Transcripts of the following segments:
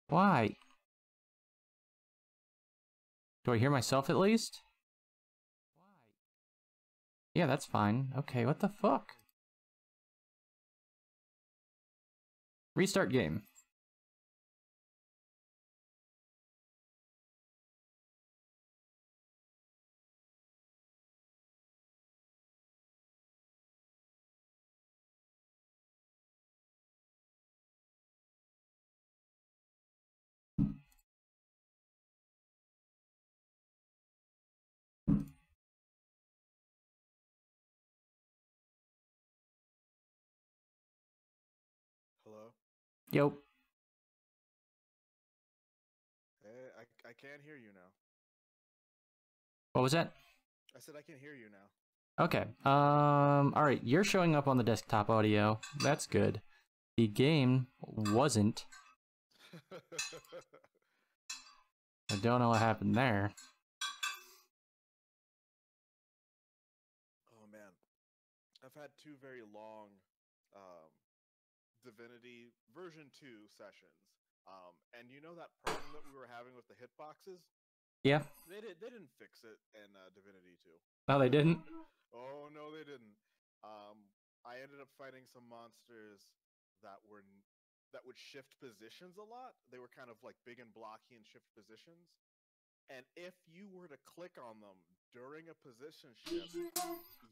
Why? Do I hear myself at least? Yeah, that's fine. Okay, what the fuck? Restart game. Hello? Yo. Hey, I can't hear you now. What was that? I said I can hear you now. Okay. Alright, you're showing up on the desktop audio. That's good. The game wasn't. I don't know what happened there. Oh man. I've had two very long Divinity version 2 sessions. And you know that problem that we were having with the hitboxes? Yeah. They didn't fix it in Divinity 2. No, they didn't. Oh no, they didn't. I ended up fighting some monsters that would shift positions a lot. They were kind of like big and blocky and shift positions. And if you were to click on them during a position shift,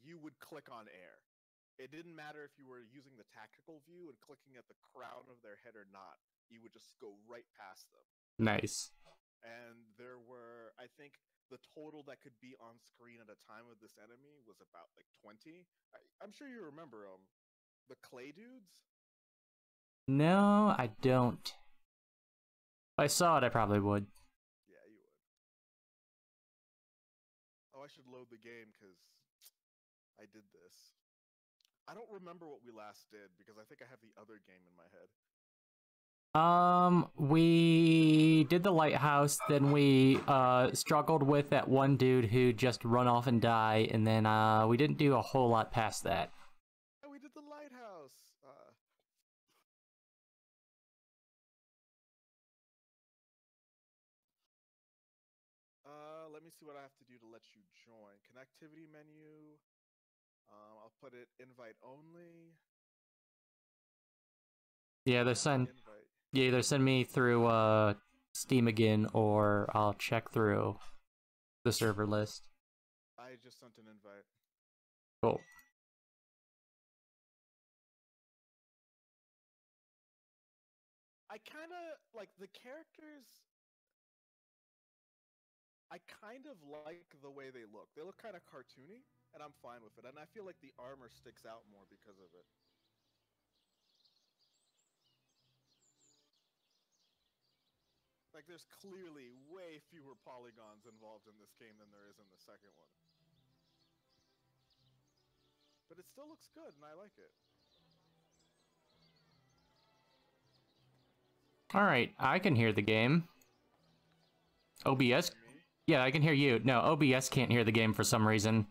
you would click on air. It didn't matter if you were using the tactical view and clicking at the crown of their head or not. You would just go right past them. Nice. And there were, I think, the total that could be on screen at a time of this enemy was about like 20. I'm sure you remember the clay dudes. No, I don't. If I saw it, I probably would. Yeah, you would. Oh, I should load the game because I did this. I don't remember what we last did because I think I have the other game in my head. We did the lighthouse, then we struggled with that one dude who just run off and die, and then we didn't do a whole lot past that. Oh, we did the lighthouse. Let me see what I have to do to let you join. Connectivity menu. I'll put it invite only. Yeah, either send me through Steam again, or I'll check through the server list. I just sent an invite. Cool. I kind of like the characters. I kind of like the way they look. They look kind of cartoony, and I'm fine with it. And I feel like the armor sticks out more because of it. Like, there's clearly way fewer polygons involved in this game than there is in the second one. But it still looks good, and I like it. Alright, I can hear the game. OBS? Yeah, I can hear you. No, OBS can't hear the game for some reason.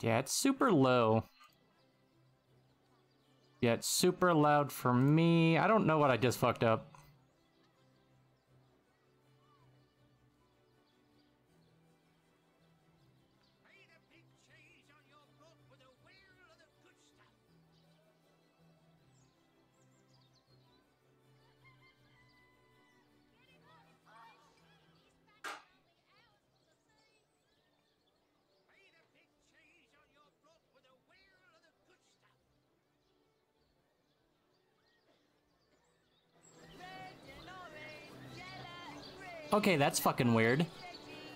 Yeah, it's super low. Yeah, it's super loud for me. I don't know what I just fucked up. Okay, that's fucking weird.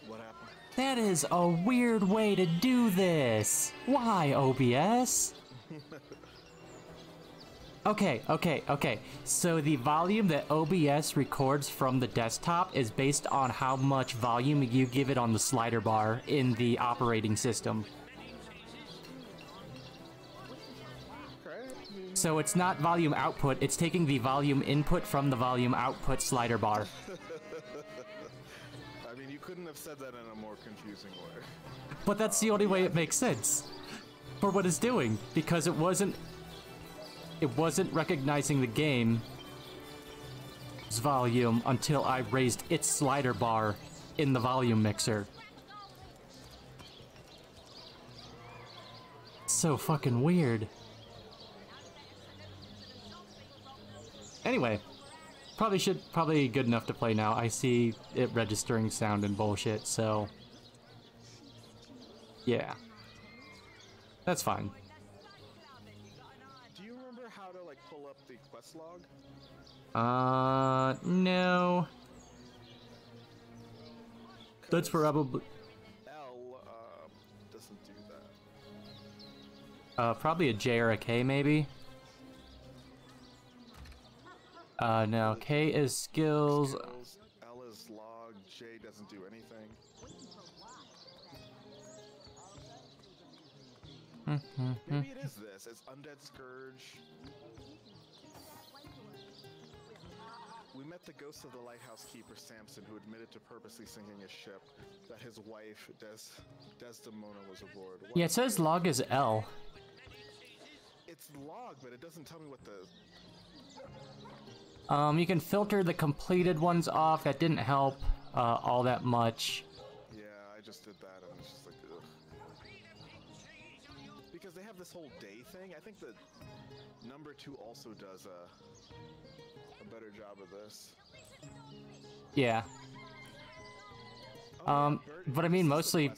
What happened? That is a weird way to do this. Why, OBS? Okay. So the volume that OBS records from the desktop is based on how much volume you give it on the slider bar in the operating system. So it's not volume output, it's taking the volume input from the volume output slider bar. couldn't have said that in a more confusing way. But that's the only way it makes sense for what it's doing, because it wasn't recognizing the game's volume until I raised its slider bar in the volume mixer. So fucking weird. Anyway, probably good enough to play now. I see it registering sound and bullshit, so yeah. That's fine. Do you remember how to like pull up the quest log? No. That's probably L doesn't do that. probably a J or a K maybe. No, K is skills. L is log, J doesn't do anything. Maybe it is this. It's Undead Scourge. We met the ghost of the lighthouse keeper Samson, who admitted to purposely sinking his ship, that his wife, Desdemona, was aboard. Yeah, it says log is L. It's log, but it doesn't tell me what the... You can filter the completed ones off. That didn't help all that much. Yeah, I just did that, and it's just like, ugh. Because they have this whole day thing. I think that number 2 also does a better job of this. Yeah. But I mean, mostly... Yeah,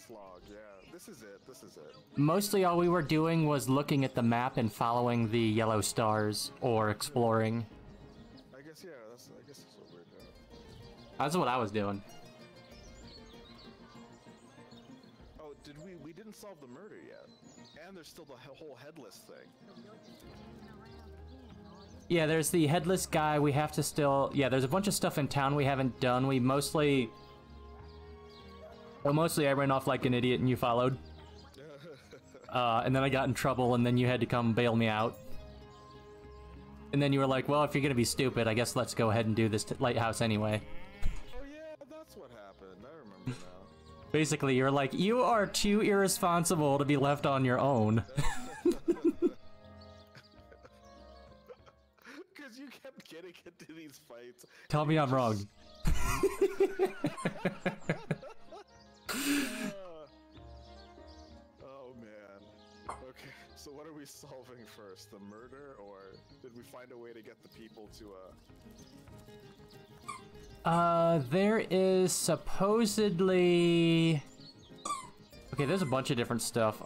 this is it. Mostly all we were doing was looking at the map and following the yellow stars, or exploring. I guess that's what we're doing. That's what I was doing. Oh, we didn't solve the murder yet. And there's still the whole headless thing. Yeah, there's the headless guy we have to still... Yeah, there's a bunch of stuff in town we haven't done. We mostly... Well, mostly I ran off like an idiot and you followed. And then I got in trouble and then you had to come bail me out. And then you were like, well, if you're gonna be stupid, I guess let's go ahead and do this lighthouse anyway. Oh yeah, that's what happened. I remember now. Basically, you're like, you are too irresponsible to be left on your own. Because you kept getting into these fights. Tell me I'm wrong. Oh man. Okay, so what are we solving first? The murder, or did we find a way to get the people to There is supposedly... Okay, there's a bunch of different stuff.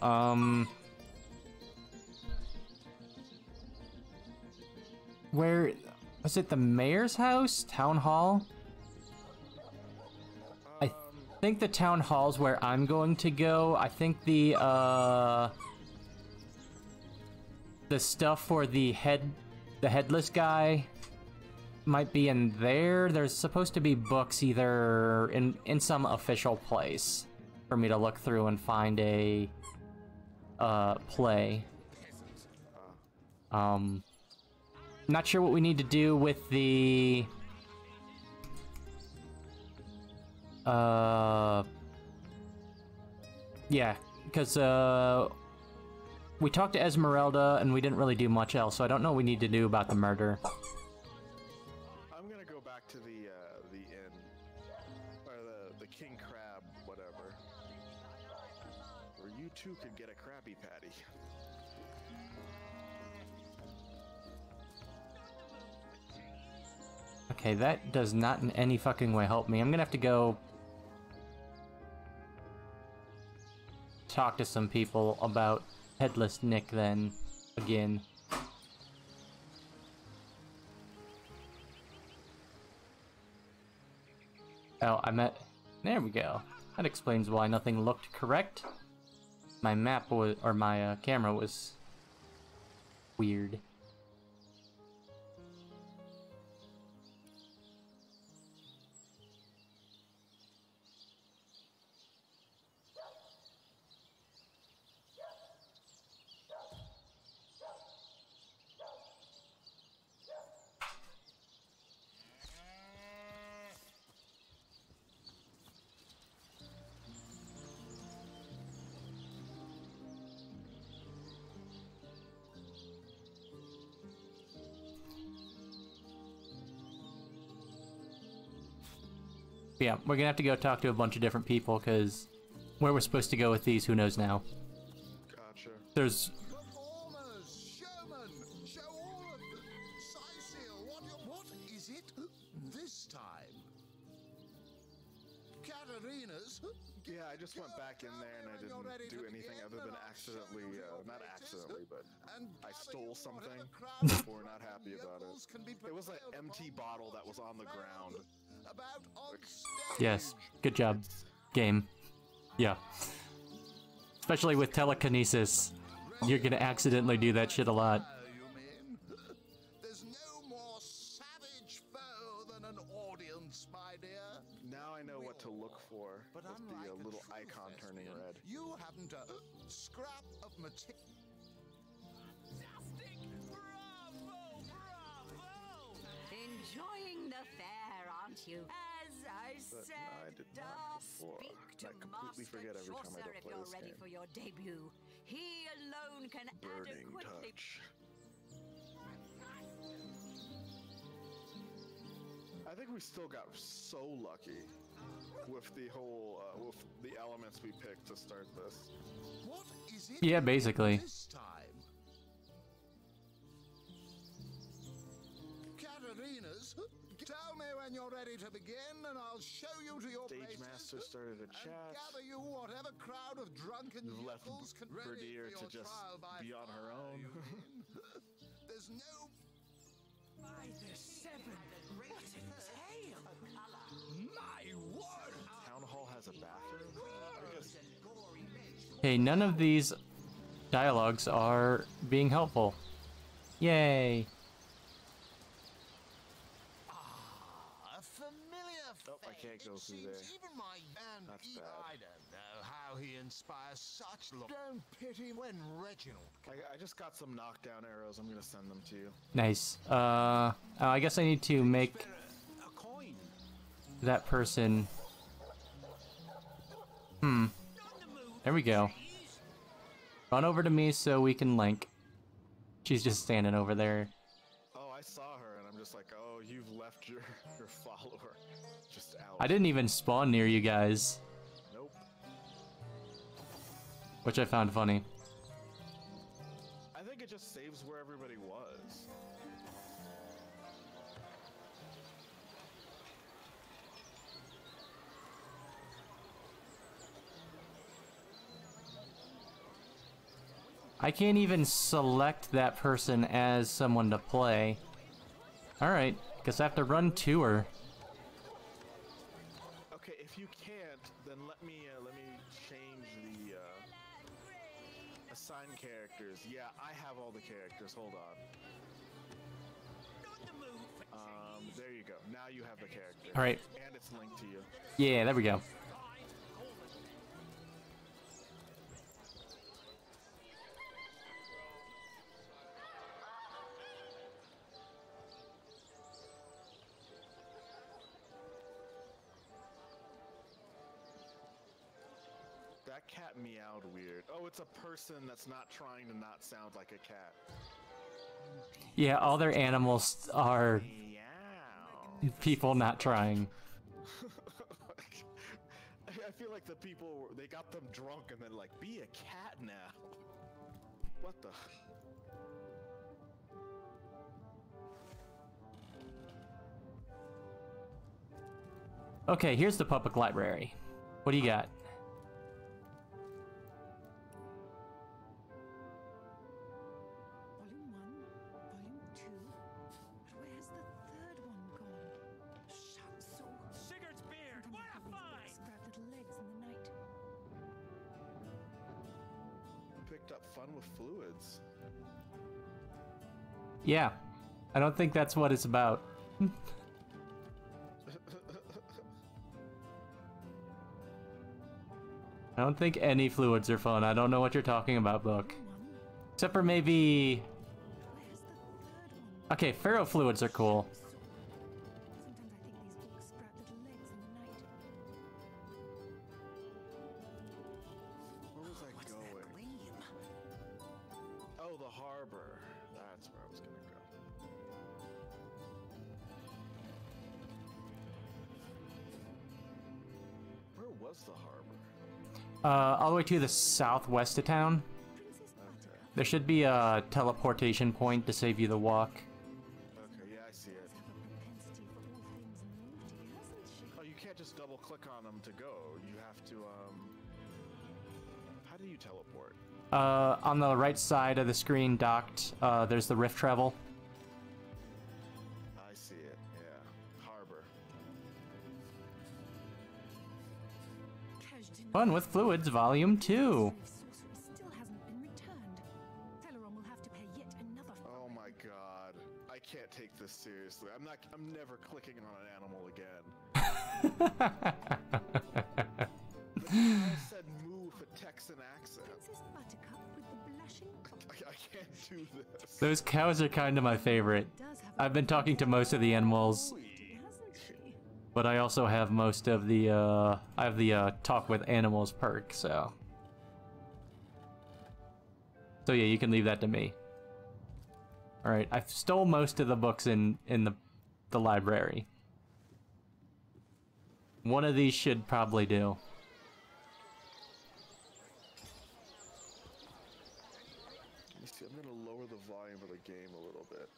Where... Was it the mayor's house? Town hall? I think the town hall's where I'm going to go. I think the stuff for the headless guy might be in there. There's supposed to be books either in some official place for me to look through and find a play. Not sure what we need to do with the yeah, because we talked to Esmeralda and we didn't really do much else, so I don't know what we need to do about the murder. I'm gonna go back to the inn, or the King Crab, whatever, where you too could get a Krabby Patty. Okay, that does not in any fucking way help me. I'm gonna have to go talk to some people about Headless Nick then, again. Oh, there we go. That explains why nothing looked correct. My map was, or my camera was weird. Yeah, we're gonna have to go talk to a bunch of different people, because where we're supposed to go with these, who knows now. Gotcha. There's... Performers, showmen, show all of them. Cyseal, what is it this time? Katarina's? Yeah, I just went back in there and I didn't do anything other than accidentally, not accidentally, but I stole something. We're not happy about it. It was an empty bottle that was on the ground. Yes, good job, game. Yeah. Especially with telekinesis. You're gonna accidentally do that shit a lot. There's no more savage foe than an audience, my dear. Now I know what to look for with the little icon turning red. You haven't a scrap of material. Enjoying the fair, aren't you? As I But said, I did not before. speak to I completely Master forget every time I Chaucer don't if play you're this ready game. for your debut. He alone can Burning adequately... touch. I think we still got so lucky with the whole, with the elements we picked to start this. What is it Yeah, basically. this time? Katarina's? Tell me when you're ready to begin, and I'll show you to your Stage places, Master started a and chat. gather you whatever crowd of drunken You've left yokels can Berdier ready to for your just trial by be on her fire, own. you mean? There's no... By the seven, what a tale! My word! Town Hall has a bathroom? I guess Hey, none of these dialogues are being helpful. Yay. A familiar Nope, I can't face. go It through seems there. even my and That's bad. I don't know how he inspires such love. Don't pity when Reginald. I just got some knockdown arrows. I'm gonna send them to you. Nice. Oh, I guess I need to make A coin. that person... There we go. Run over to me so we can link. She's just standing over there. Oh, I saw her and I'm just like, oh, you've left your follower just out. I didn't even spawn near you guys, Nope. which I found funny. I think it just saves where everybody was. I can't even select that person as someone to play. Alright, guess I have to run to her. Okay, if you can't, then let me change the assign characters. Yeah, I have all the characters. Hold on. There you go. Now you have the character. Alright. And it's linked to you. Yeah, there we go. That cat meowed weird. Oh, it's a person that's not trying to not sound like a cat. Yeah, all their animals are Meow. people not trying. I feel like the people, they got them drunk and then like, be a cat now. What the? Okay, here's the public library. What do you got? Volume 1, Volume 2. But where's the third one gone? Shamsu. Sigurd's beard, Sometimes what I a think these find! books sprout little legs in the night. Picked up fun with fluids. Yeah, I don't think that's what it's about. I don't think any fluids are fun. I don't know what you're talking about, book. One. Except for maybe... Where's the third one? Okay, ferro fluids are cool. Sometimes I think these books sprout little legs in the night. Where was I going? Oh, the harbor. That's where I was gonna go. was the harbor? All the way to the southwest of town. Okay. There should be a teleportation point to save you the walk. Okay, yeah, I see it. Oh, you can't just double click on them to go. You have to, how do you teleport? On the right side of the screen docked, there's the rift travel. I see it, yeah. Harbor. Fun with Fluids Volume 2. Still hasn't been returned. Celeron will have to pay yet another. Oh my god. I can't take this seriously. I'm never clicking on an animal again. I said move with a Texan accent. Princess Buttercup with the blushing. I can't do this. Those cows are kind of my favorite. I've been talking to most of the animals, Hasn't she? but I also have most of the, I have the, talk with animals perk, so. So yeah, you can leave that to me. Alright, I stole most of the books in the library. One of these should probably do. Let me see, I'm gonna lower the volume of the game a little bit.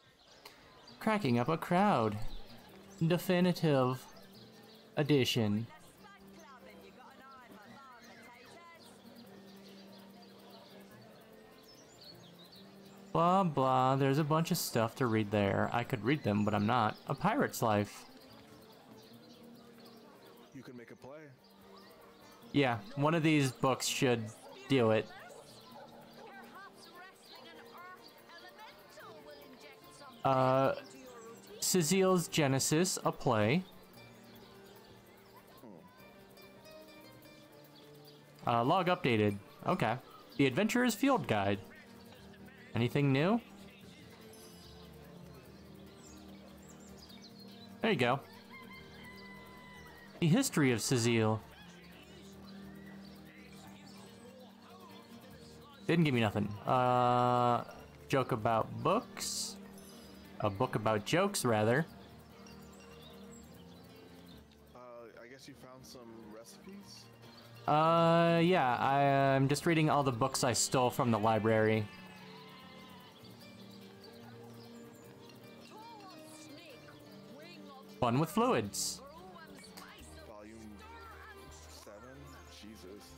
Cracking up a crowd. Definitive edition. Blah blah, there's a bunch of stuff to read there. I could read them, but I'm not. A pirate's life. You can make a play. Yeah, one of these books should do it. Cecile's Genesis, a play. Log updated. Okay. The Adventurer's Field Guide. Anything new? There you go. The history of Cecile. Didn't give me nothing. Joke about books. A book about jokes, rather. I guess you found some recipes? Yeah, I'm just reading all the books I stole from the library. Fun with Fluids. Volume 7? Jesus.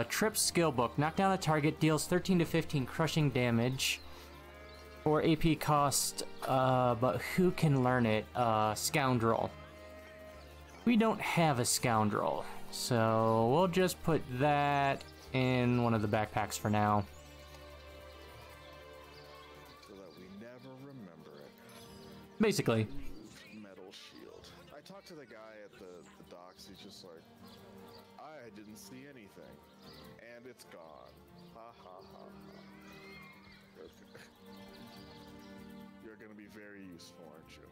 Trip skill book. Knock down a target, deals 13 to 15 crushing damage. Or AP cost, but who can learn it? Scoundrel. We don't have a scoundrel, so we'll just put that in one of the backpacks for now. So that we never remember it. Basically. Metal shield. I talked to the guy at the docks. He's just like, I didn't see anything. And it's gone. Ha ha ha ha. You're gonna be very useful, aren't you?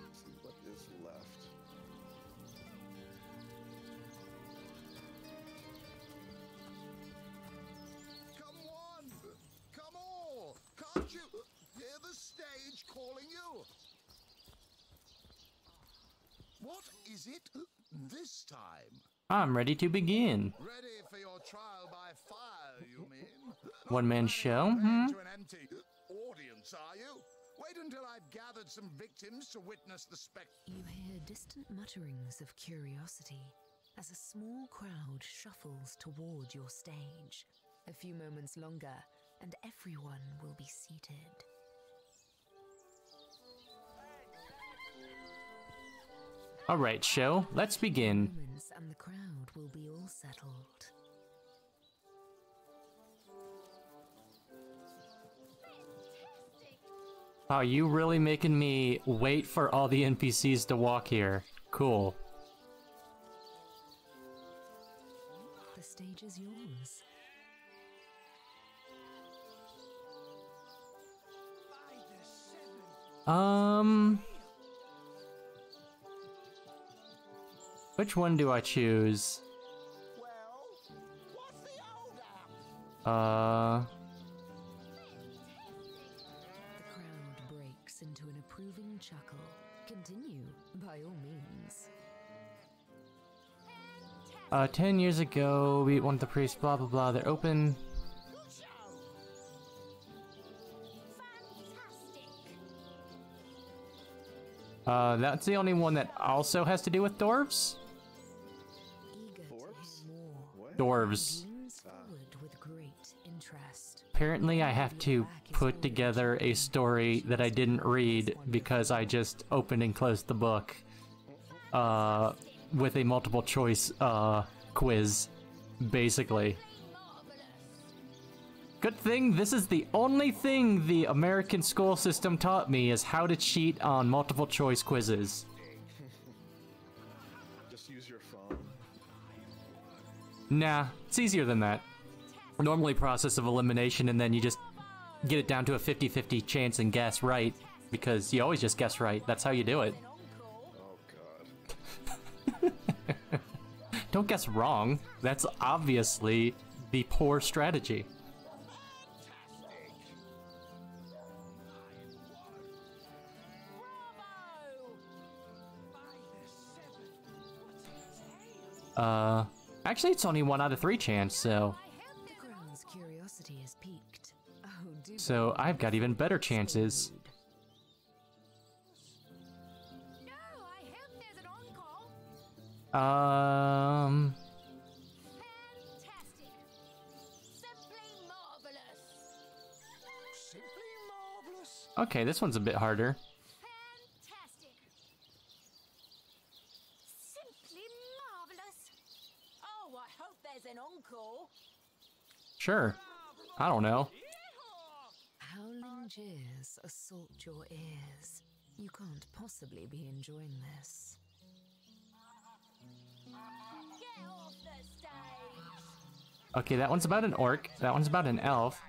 Let's see what is left. Come one, come all. Can't you hear the stage calling you? What is it this time? I'm ready to begin. Ready for your trial by fire, you mean? One-man show, Playing to an empty audience, are you? Wait until I've gathered some victims to witness the spectacle. You hear distant mutterings of curiosity as a small crowd shuffles toward your stage. A few moments longer, and everyone will be seated. Alright, show, let's begin. Moments and the crowd will be all settled. Wow, you really making me wait for all the NPCs to walk here. Cool. The stage is yours. Which one do I choose? Well, The crowd breaks into an approving chuckle. Continue, by all means. 10 years ago, we wanted the priest, blah blah blah, they're open. That's the only one that also has to do with dwarves? Eager to Dwarves? hear more. What? Dwarves. Leans forward with great interest. Apparently I have to put together a story that I didn't read because I just opened and closed the book. With a multiple choice, quiz, basically. Good thing this is the only thing the American school system taught me is how to cheat on multiple choice quizzes. Just use your phone. Nah, it's easier than that. Normally process of elimination and then you just get it down to a 50-50 chance and guess right. Because you always just guess right, that's how you do it. Oh god. Don't guess wrong, that's obviously the poor strategy. Actually it's only 1 out of 3 chance, so... The crowd's curiosity is piqued. Oh, do So I've got even better chances. No, I hope there's an encore. Fantastic. Simply marvelous. Simply marvelous. Okay, this one's a bit harder. Fantastic. Simply marvelous. Oh, I hope there's an encore. Sure. I don't know. Howling jeers assault your ears. You can't possibly be enjoying this. Get off the stage. Okay, that one's about an orc. That one's about an elf.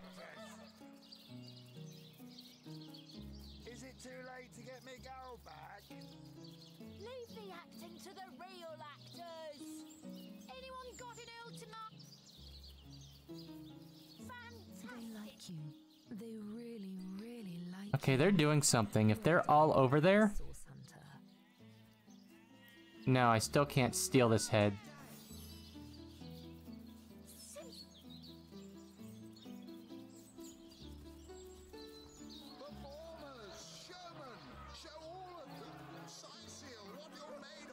Is it too late to get me girl back? Leave the acting to the real actors. Anyone got an ultimate? They like you. They really, really like Okay, they're doing something. If they're all over there... Source Hunter. No, I still can't steal this head. Performers, showmen, show all of them. Siseal, what you're made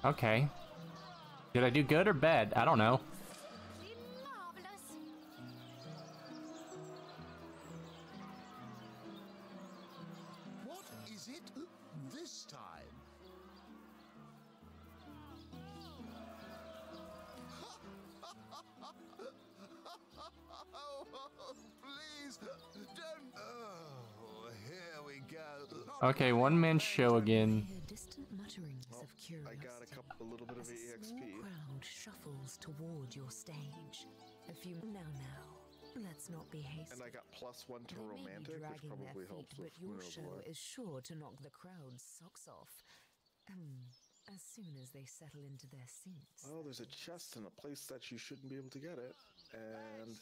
of. Okay. Did I do good or bad? I don't know. Marvelous. What is it this time? Oh, please, don't. Oh, here we go. Okay, one-man show again. Hear distant mutterings of I curiosity. got a little bit of As a EXP. small crowd shuffles toward your stage. A few now, let's not be hasty. And I got +1 to They may be romantic, which dragging their probably feet, helps but with your Winter's show War. is sure to knock the crowd's socks off. As soon as they settle into their seats. Oh, there's a chest in a place that you shouldn't be able to get it. And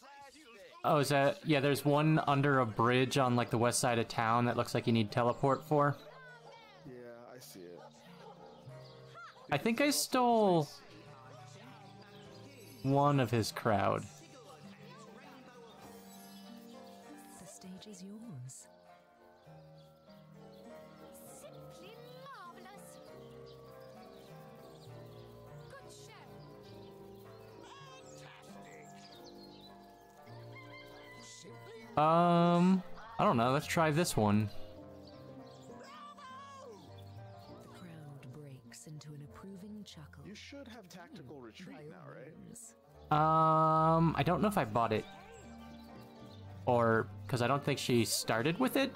Oh, is that... Yeah, there's one under a bridge on, like, the west side of town that looks like you need teleport for. yeah, I see it. I think I stole... one of his crowd. The stage is yours. Simply marvelous. Good show. I don't know, let's try this one. The crowd breaks into an approving chuckle. You should have tactical retreat By now, all right? means. I don't know if I bought it. Or... because I don't think she started with it?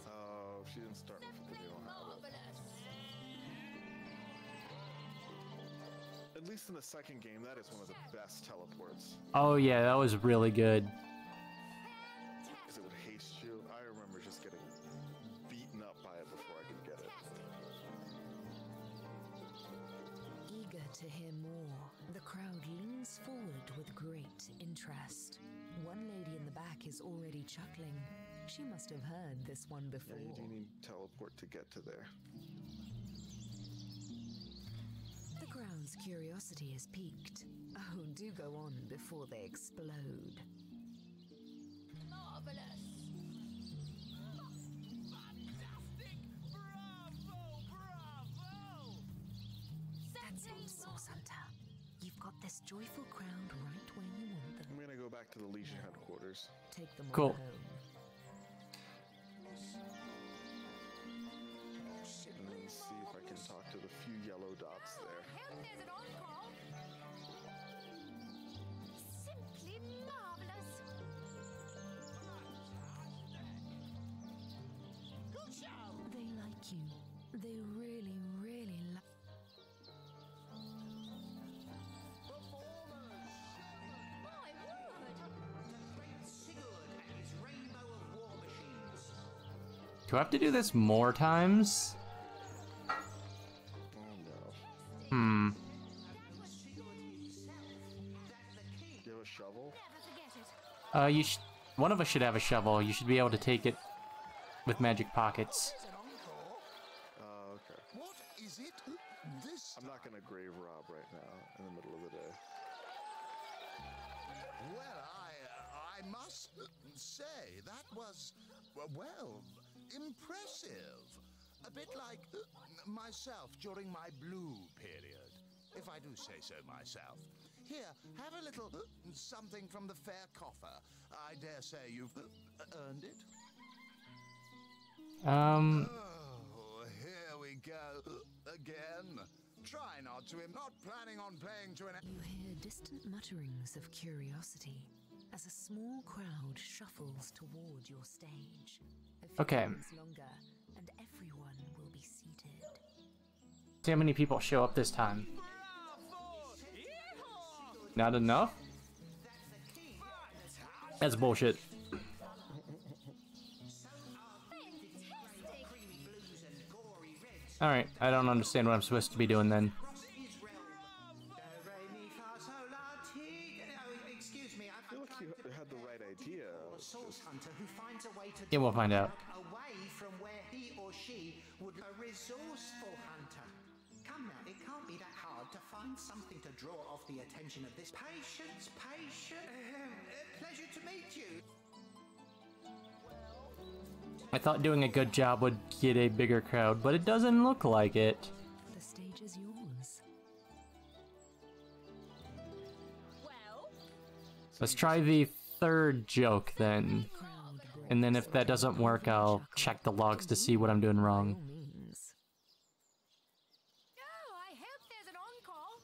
Oh, she didn't start with it, they don't have it. At least in the second game, that is one of the best teleports. Oh yeah, that was really good. Because it would haste you. I remember just getting beaten up by it before I could get it. Eager to hear more, the crowd leans forward with great interest. One lady in the back is already chuckling. She must have heard this one before. Yeah, you do need teleport to get to there. The crowd's curiosity is piqued. Oh, do go on before they explode. Marvelous. Fantastic! Bravo! Bravo! That's it, Source Hunter. You've got this joyful crowd right where you want them. I'm gonna go back to the Legion headquarters. Take them Cool. on home. And then see if I can talk to the few yellow dots there. I hope there's an encore. Simply marvelous. Good show! They like you. They really, really like. My word. Sigurd and his rainbow of war machines. Do I have to do this more times? Oh no. Hmm. Do you have a shovel? Never forget it. One of us should have a shovel. You should be able to take it with magic pockets. Okay. What is it? This I'm not gonna grave rob right now in the middle of the day. Well, I must say that was, well, impressive. A bit like myself during my blue period, if I do say so myself. Here, have a little something from the fair coffer. I dare say you've earned it. Oh, here we go again. Try not to. I'm not planning on playing to an. You hear distant mutterings of curiosity as a small crowd shuffles toward your stage. A few Okay. moments longer, and everyone will be seated. See how many people show up this time. Not enough? That's bullshit. Alright, I don't understand what I'm supposed to be doing then. Excuse me, I feel like you had the right idea. Source Hunter who finds a way to Yeah, we'll find out. away from where he or she would a resourceful hunter. Come now, it can't be that hard to find something to draw off the attention of this patience. Pleasure to meet you. I thought doing a good job would get a bigger crowd, but it doesn't look like it. The stage is yours. Well, Let's try the third joke then. The crowd breaks. And then if that doesn't work, I'll check the logs to see what I'm doing By wrong. all means. oh, I hope there's an encore.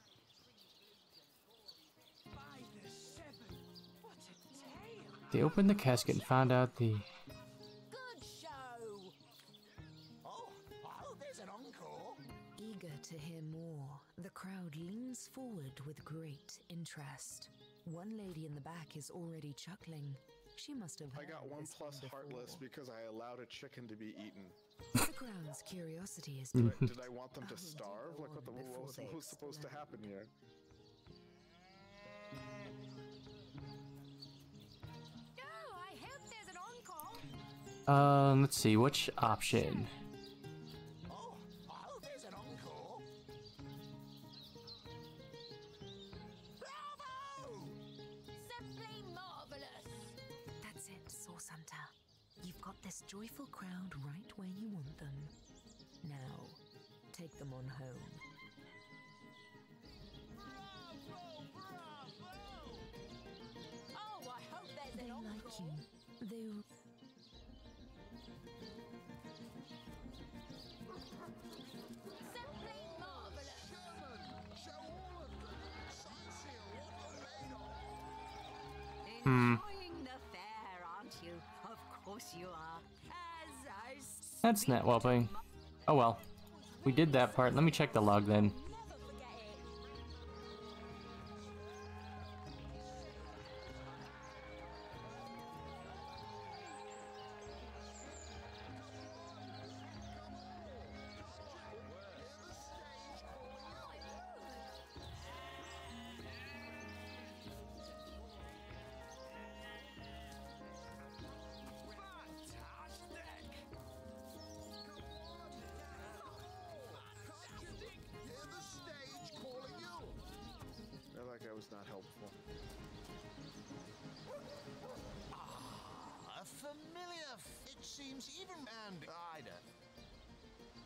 By the seven, what a tale! They opened the casket and found out the... Good show. Oh, there's an encore. Eager to hear more, the crowd leans forward with great interest. One lady in the back is already chuckling. She must have I heard got 1+ this one heartless before. because I allowed a chicken to be eaten. The crowd's curiosity is Did I want them to Oh, do starve? go Like what, on what before was they supposed to happen here? Oh, I hope there's an encore. Let's see, which option? Oh, there's an encore. Bravo! Simply marvelous. That's it, Source Hunter. You've got this joyful crowd right where you want them. Now, take them on home. Oh, I hope there's They an encore. like you. They... Simply marvelous. Sherman, show all of them. Sightseer, what you're made of. Enjoying the fair, aren't you? Of course you are. As I That's net whelping. Oh well. We did that part. Let me check the log then. never forget it. seems even and I don't.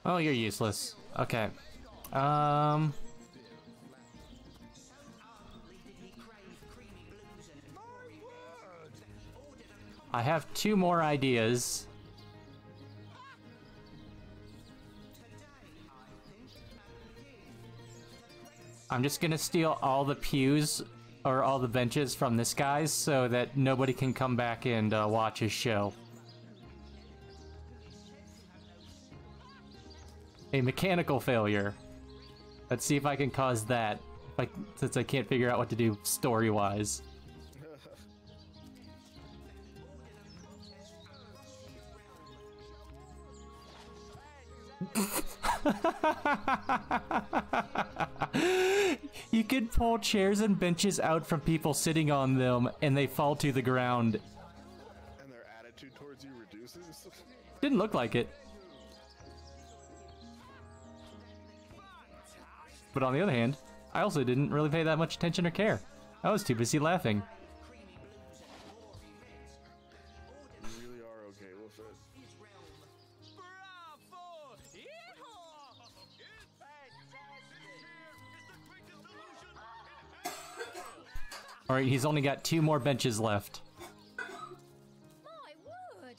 Oh, you're useless. Okay. I have 2 more ideas. I'm just gonna steal all the pews or all the benches from this guy's so that nobody can come back and watch his show. A mechanical failure. Let's see if I can cause that, since I can't figure out what to do story-wise. You could pull chairs and benches out from people sitting on them, and they fall to the ground. And their attitude towards you reduces? Didn't look like it. But on the other hand, I also didn't really pay that much attention or care. I was too busy laughing. You really are okay with it. Alright, he's only got 2 more benches left. My word!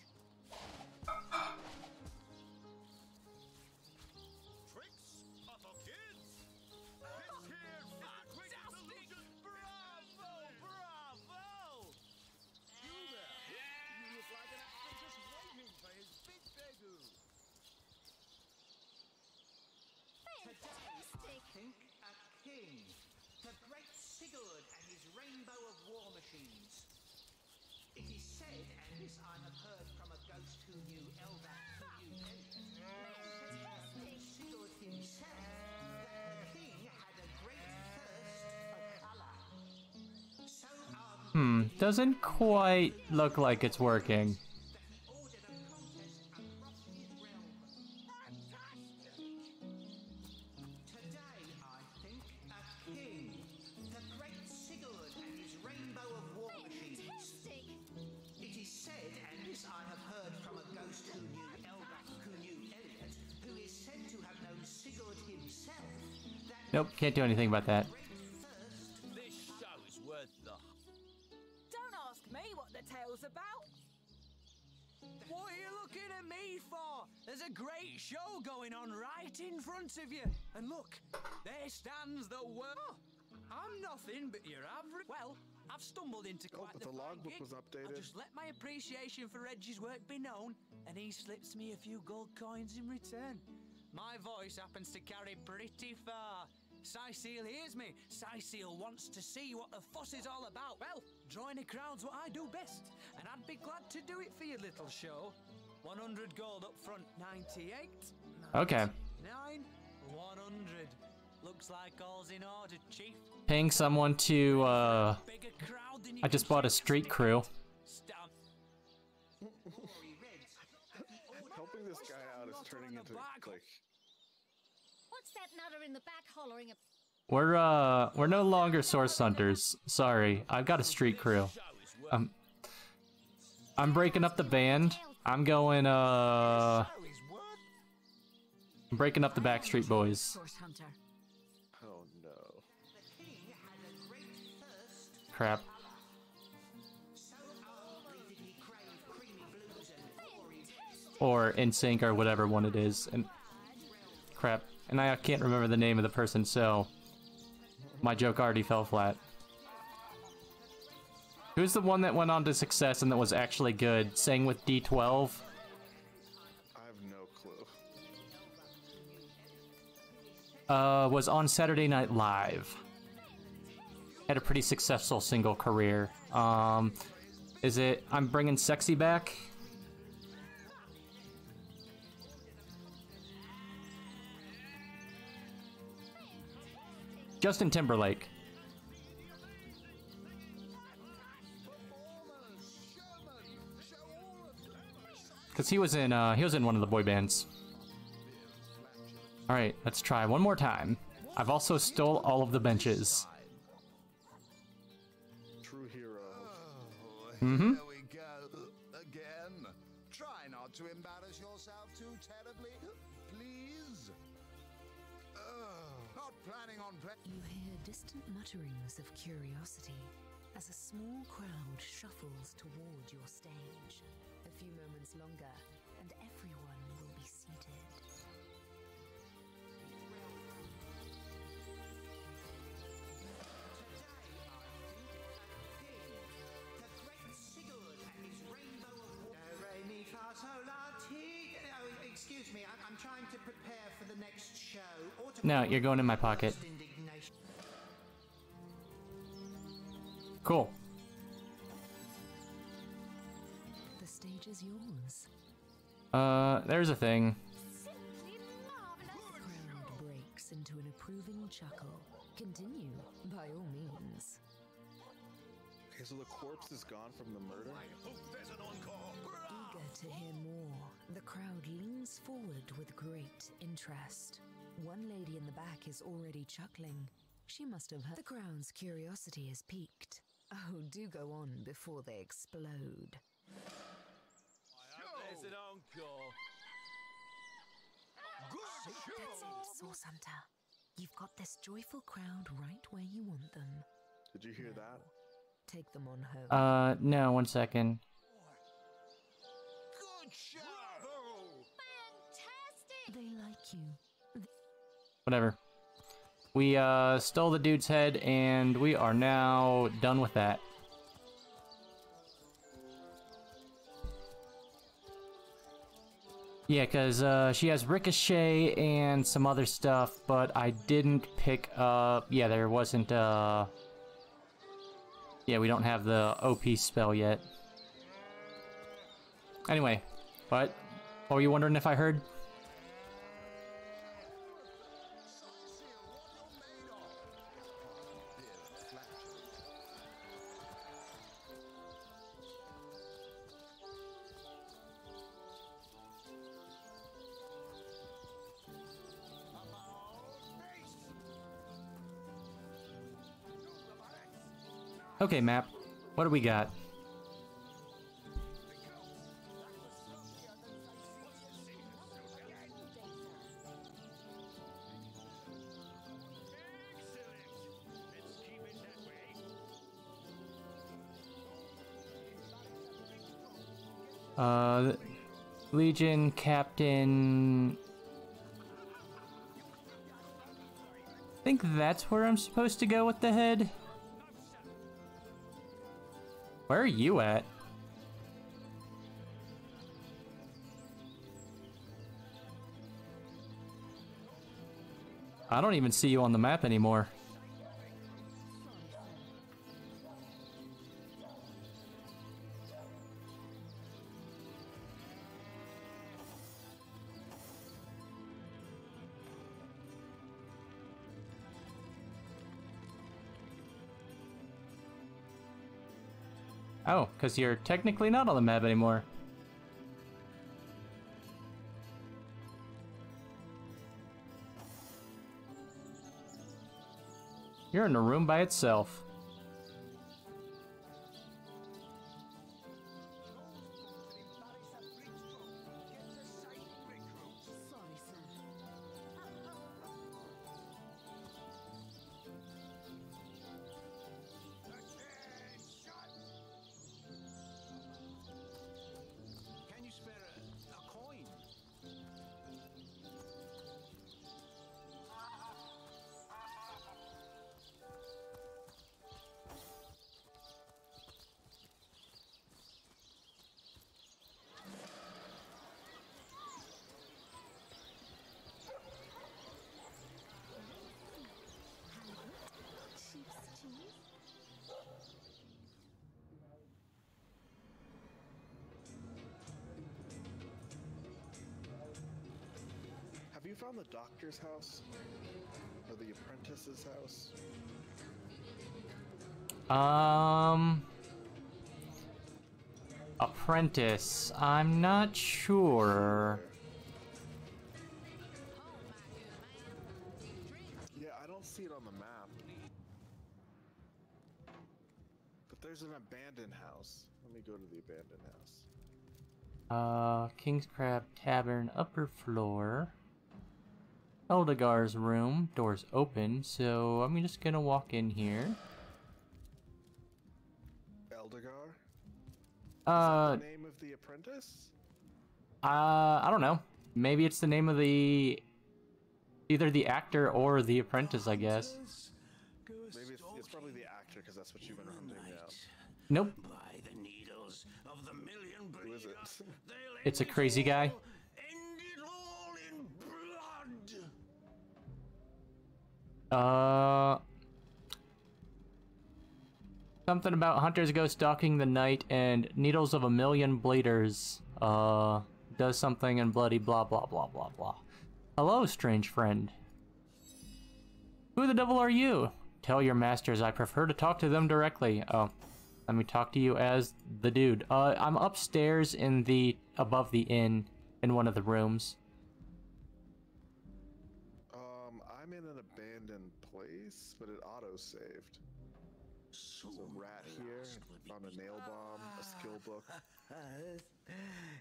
I think a king. The great Sigurd and his rainbow of war machines. It is said, and this I have heard from a ghost who knew Eldar, who knew Sigurd himself, that the king had a great thirst for colour. So Doesn't quite look like it's working. Nope, can't do anything about that. This show is worth the... Don't ask me what the tale's about. What are you looking at me for? There's a great show going on right in front of you. And look, there stands the world. I'm nothing but your average... Well, I've stumbled into quite but the the fine logbook gig. was updated. I'll just let my appreciation for Reggie's work be known, and he slips me a few gold coins in return. My voice happens to carry pretty far. Cecile hears me. Cecile wants to see what the fuss is all about. Well, drawing a crowd's what I do best, and I'd be glad to do it for your little show. 100 gold up front, 98. Okay. 9, 100. Looks like all's in order, Chief. Paying someone to, Bigger crowd than you I just can bought a shake street crew. Stamp. Helping this guy out is turning into, like... What's that nutter in the back hollering? We're no longer source hunters. Sorry, I've got a street crew. I'm breaking up the band. I'm going, I'm breaking up the Backstreet Boys. Source hunter. Oh no. Crap. Or NSYNC or whatever one it is. And crap. And I can't remember the name of the person, so my joke already fell flat. Who's the one that went on to success and that was actually good? Sang with D12? I have no clue. Was on Saturday Night Live. Had a pretty successful single career. Is it I'm Bringing Sexy Back? Justin Timberlake. Cause he was in one of the boy bands. All right, let's try one more time. I've also stole all of the benches. True hero. Here we go again. Try not to You hear distant mutterings of curiosity as a small crowd shuffles toward your stage. A few moments longer, and everyone will be seated. Excuse me, I'm trying to prepare for the next show. No, you're going in my pocket. Cool. The stage is yours. There's a thing. Simply marvelous. The crowd breaks into an approving chuckle. Continue, by all means. Okay, so the corpse is gone from the murder? Eager to hear more, the crowd leans forward with great interest. One lady in the back is already chuckling. She must have heard. The crowd's curiosity is piqued. Oh, do go on before they explode. There's an encore. That's it, Source Hunter. You've got this joyful crowd right where you want them. Did you hear that? Take them on home. No, 1 second. Good show! Fantastic. They like you. Whatever. We, stole the dude's head, and we are now done with that. Yeah, because, she has Ricochet and some other stuff, but I didn't pick up... Yeah, there wasn't, Yeah, we don't have the OP spell yet. Anyway, what were you wondering if I heard? Okay, map. What do we got? Legion Captain... I think that's where I'm supposed to go with the head. Where are you at? I don't even see you on the map anymore. Oh, because you're technically not on the map anymore. You're in a room by itself. Can you spare a coin? Sheep's cheese. Have you found the doctor's house? Or the apprentice's house? Apprentice. I'm not sure. Yeah, I don't see it on the map. But there's an abandoned house. Let me go to the abandoned house. King's Crab Tavern, upper floor. Eldegar's room. Door's open, so I'm just gonna walk in here. Eldegar? Uh, The name of the apprentice? I don't know. Maybe it's the name of the... either the actor or the apprentice, I guess. Maybe it's probably the actor, because that's what you've been hunting now. Nope. By the needles of the million Who is it? It's a crazy guy. End it all in blood. Something about hunters go stalking the night and needles of a million bladers, does something and bloody blah blah blah blah blah. Hello, strange friend. Who the devil are you? Tell your masters I prefer to talk to them directly. Oh, let me talk to you as the dude. I'm upstairs in the, above the inn, in one of the rooms. I'm in an abandoned place, but it auto-saved. There's a rat here, found a nail bomb, a skill book.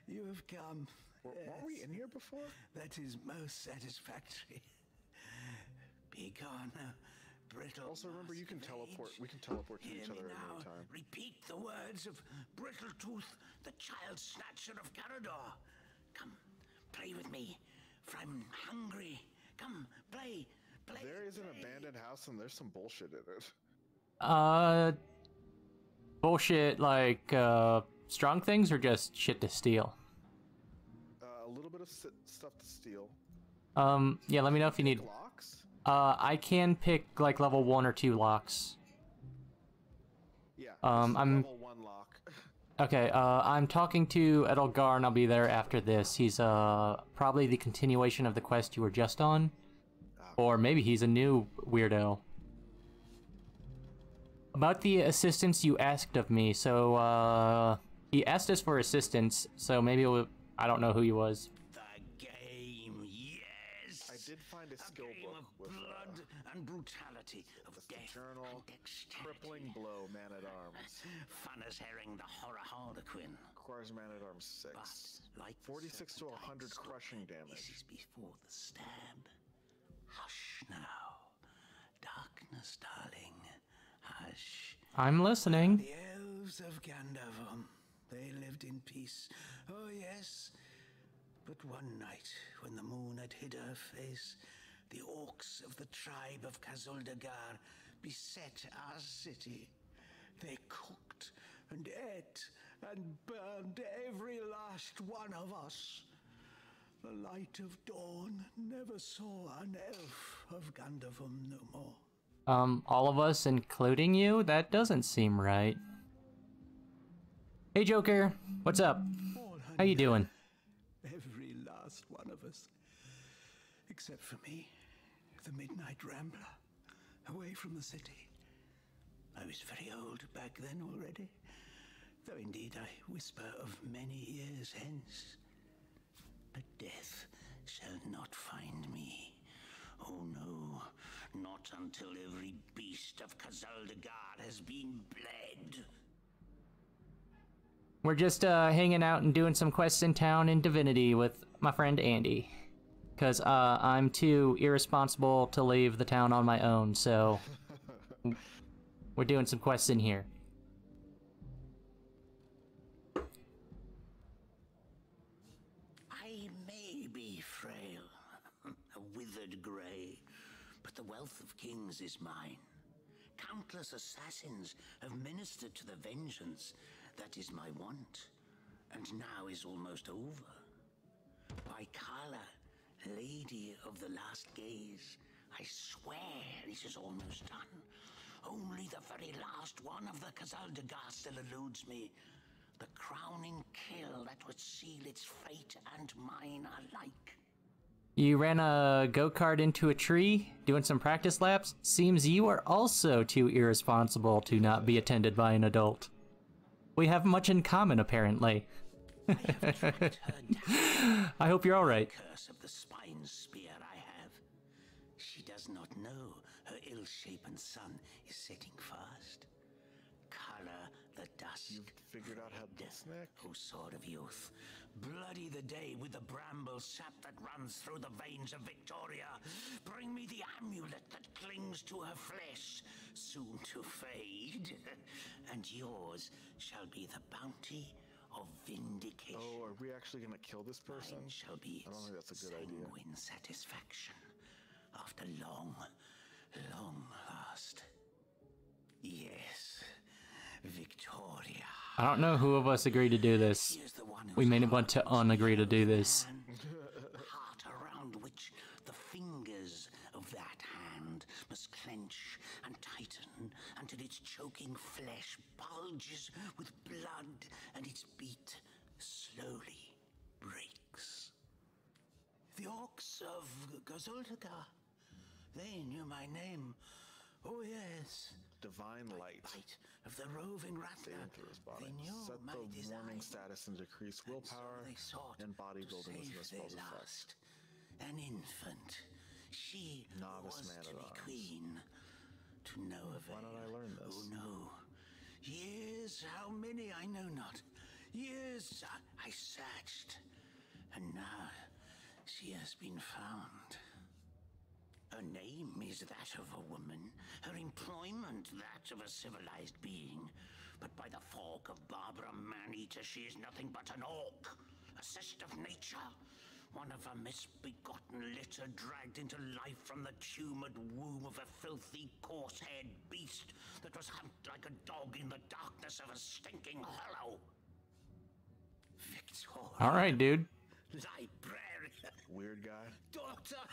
You have come. Weren't we in here before? That is most satisfactory. Be gone, brittle. Also, remember, you can mask of teleport. age. We can teleport to Hear each me other at now. any time. Repeat the words of Brittletooth, the child snatcher of Carador. Come, play with me, for I'm hungry. Come, play. There is an abandoned house, and there's some bullshit in it. Bullshit like, strong things or just shit to steal? A little bit of stuff to steal. Yeah, let me know if you need... Locks? I can pick, like, level 1 or 2 locks. Yeah, I'm... level 1 lock. Okay, I'm talking to Edelgar and I'll be there after this. He's, probably the continuation of the quest you were just on. Or maybe he's a new weirdo. About the assistance you asked of me, so, he asked us for assistance, so maybe I don't know who he was. The game, yes. I did find a skill game book of with blood and brutality, of the death journal, and dexterity. crippling blow, man-at-arms. Fun as herring, the horror harlequin. Requires man-at-arms 6. But like 46 to 100 serpentine crushing skull, damage. This is before the stab. Hush now, darkness, darling. Hush. I'm listening. The elves of Gandavon, they lived in peace. Oh yes. But one night, when the moon had hid her face, the orcs of the tribe of Kazuldagar beset our city. They cooked and ate and burned every last one of us. The light of dawn never saw an elf of Gandavon no more. All of us, including you? That doesn't seem right. Hey, Joker. What's up? How you doing? Every last one of us. Except for me, the Midnight Rambler, away from the city. I was very old back then already, though indeed I whisper of many years hence. But death shall not find me. Oh no, not until every beast of Kazuldagar has been bled. We're just, hanging out and doing some quests in town in Divinity with my friend Andy. Because, I'm too irresponsible to leave the town on my own, so... we're doing some quests in here. I may be frail, a withered grey, but the wealth of kings is mine. Countless assassins have ministered to the vengeance that is my want, and now is almost over. By Kala, Lady of the Last Gaze, I swear it is almost done. Only the very last one of the Kazuldagar still eludes me. The crowning kill that would seal its fate and mine alike. You ran a go-kart into a tree, doing some practice laps? Seems you are also too irresponsible to not be attended by an adult. We have much in common, apparently. I have tracked her down. I hope you're alright. Curse of the spine spear I have. She does not know her ill-shapen son is setting fast. Kala, the dusk. You've figured out Headless Nick? O sword of youth, bloody the day with the bramble sap that runs through the veins of Victoria. Bring me the amulet that clings to her flesh, soon to fade. And yours shall be the bounty of vindication. Oh, are we actually gonna kill this person? Mine shall be I don't think that's a good idea. sanguine satisfaction after long, long last. Yes, Victoria. I don't know who of us agreed to do this. He is the one We whose may heart want to was unagree to made do of this. man, the heart around which the fingers of that hand must clench and tighten until its choking flesh bulges with blood and its beat slowly breaks. The orcs of Gazuldagar, they knew my name. Oh yes. Divine light. Bite of the roving rattler. Sailing through his body. They knew Set my the design. warning status and decrease And willpower so they sought and to bodybuilding with save Miss their Spell's effect. last. An infant. She Novice was man to at be arms. queen. To no avail. Why don't I learn this? Oh no. Years, how many I know not. Years I searched. And now she has been found. Her name is that of a woman, her employment that of a civilized being. But by the fork of Barbara Maneater, she is nothing but an orc, a cyst of nature, one of a misbegotten litter dragged into life from the tumoured womb of a filthy, coarse-haired beast that was humped like a dog in the darkness of a stinking hollow. Victoria. All right, dude. Librarian. Weird guy. Daughter.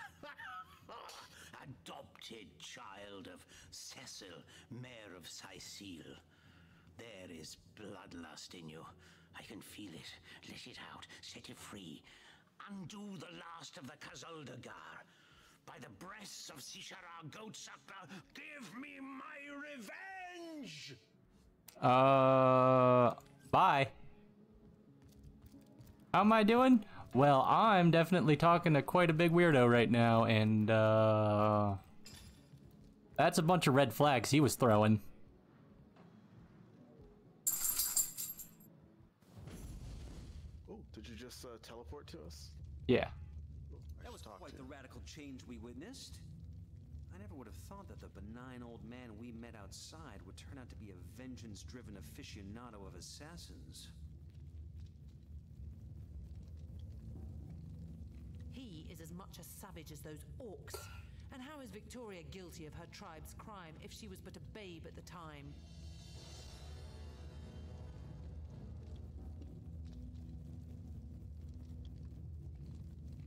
Adopted child of Cecil, Mayor of Sicile. There is bloodlust in you. I can feel it. Let it out. Set it free. Undo the last of the Kazuldagar. By the breasts of Sishara Goatsuckler, give me my revenge! Bye. How am I doing? Well, I'm definitely talking to quite a big weirdo right now, and, that's a bunch of red flags he was throwing. Oh, did you just teleport to us? Yeah. I That was should talk quite to the you. radical change we witnessed. I never would have thought that the benign old man we met outside would turn out to be a vengeance-driven aficionado of assassins. He is as much a savage as those orcs. And how is Victoria guilty of her tribe's crime if she was but a babe at the time?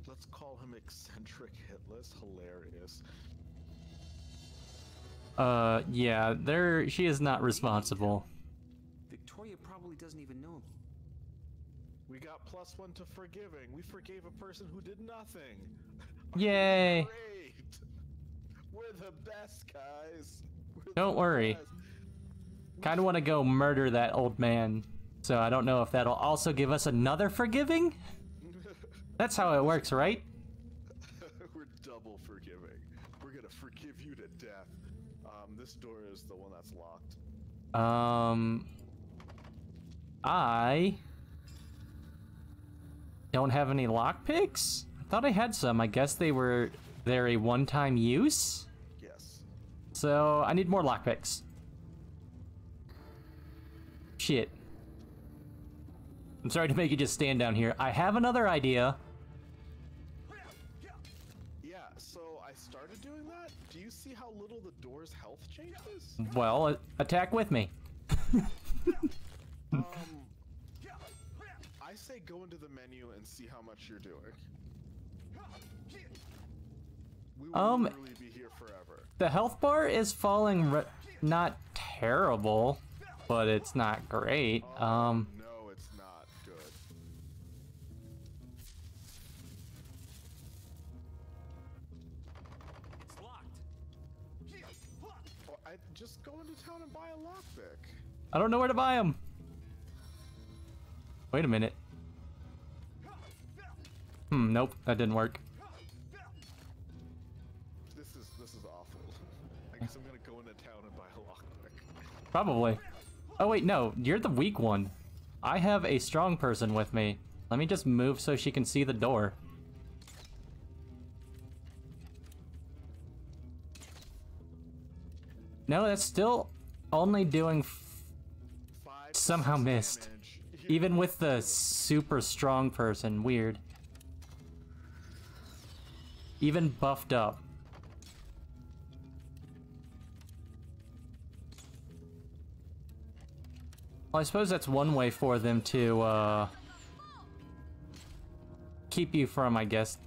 Let's call him eccentric hitless. Hilarious. Yeah, she is not responsible. Victoria probably doesn't even know. We got +1 to forgiving. We forgave a person who did nothing. Yay. Great. We're the best, guys. We're Don't the worry. best. Kind of want to go murder that old man, so I don't know if that'll also give us another forgiving? That's how it works, right? We're double forgiving. We're gonna forgive you to death. This door is the one that's locked. I don't have any lockpicks? I thought I had some. I guess they're a one-time use? Yes. So I need more lockpicks. Shit. I'm sorry to make you just stand down here. I have another idea. Yeah, so I started doing that. Do you see how little the door's health changes? Well, attack with me. I say go into the menu and see how much you're doing. We will literally be here forever. The health bar is falling not terrible, but it's not great. No, it's not good. It's locked. Oh, I just go into town and buy a lockpick. I don't know where to buy them. Wait a minute. Nope, that didn't work. This is awful. I guess I'm gonna go into town and buy a lockpick. Probably. Oh wait, no, you're the weak one. I have a strong person with me. Let me just move so she can see the door. No, that's still only doing... somehow missed. Even with the super strong person, weird. Even buffed up. Well, I suppose that's one way for them to, keep you from, I guess.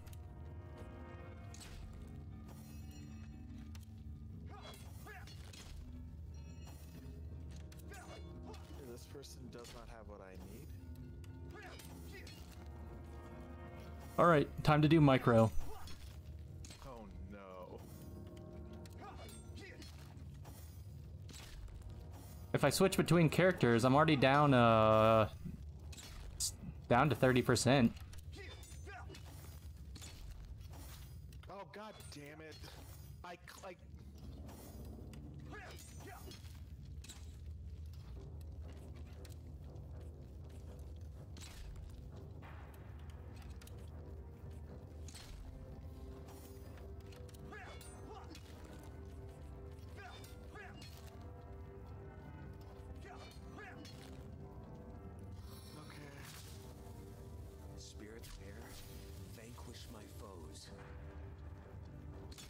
This person does not have what I need. Alright, time to do micro. Oh no. If I switch between characters, I'm already down, down to 30%. Oh god damn it. I like Spirit fair, vanquish my foes.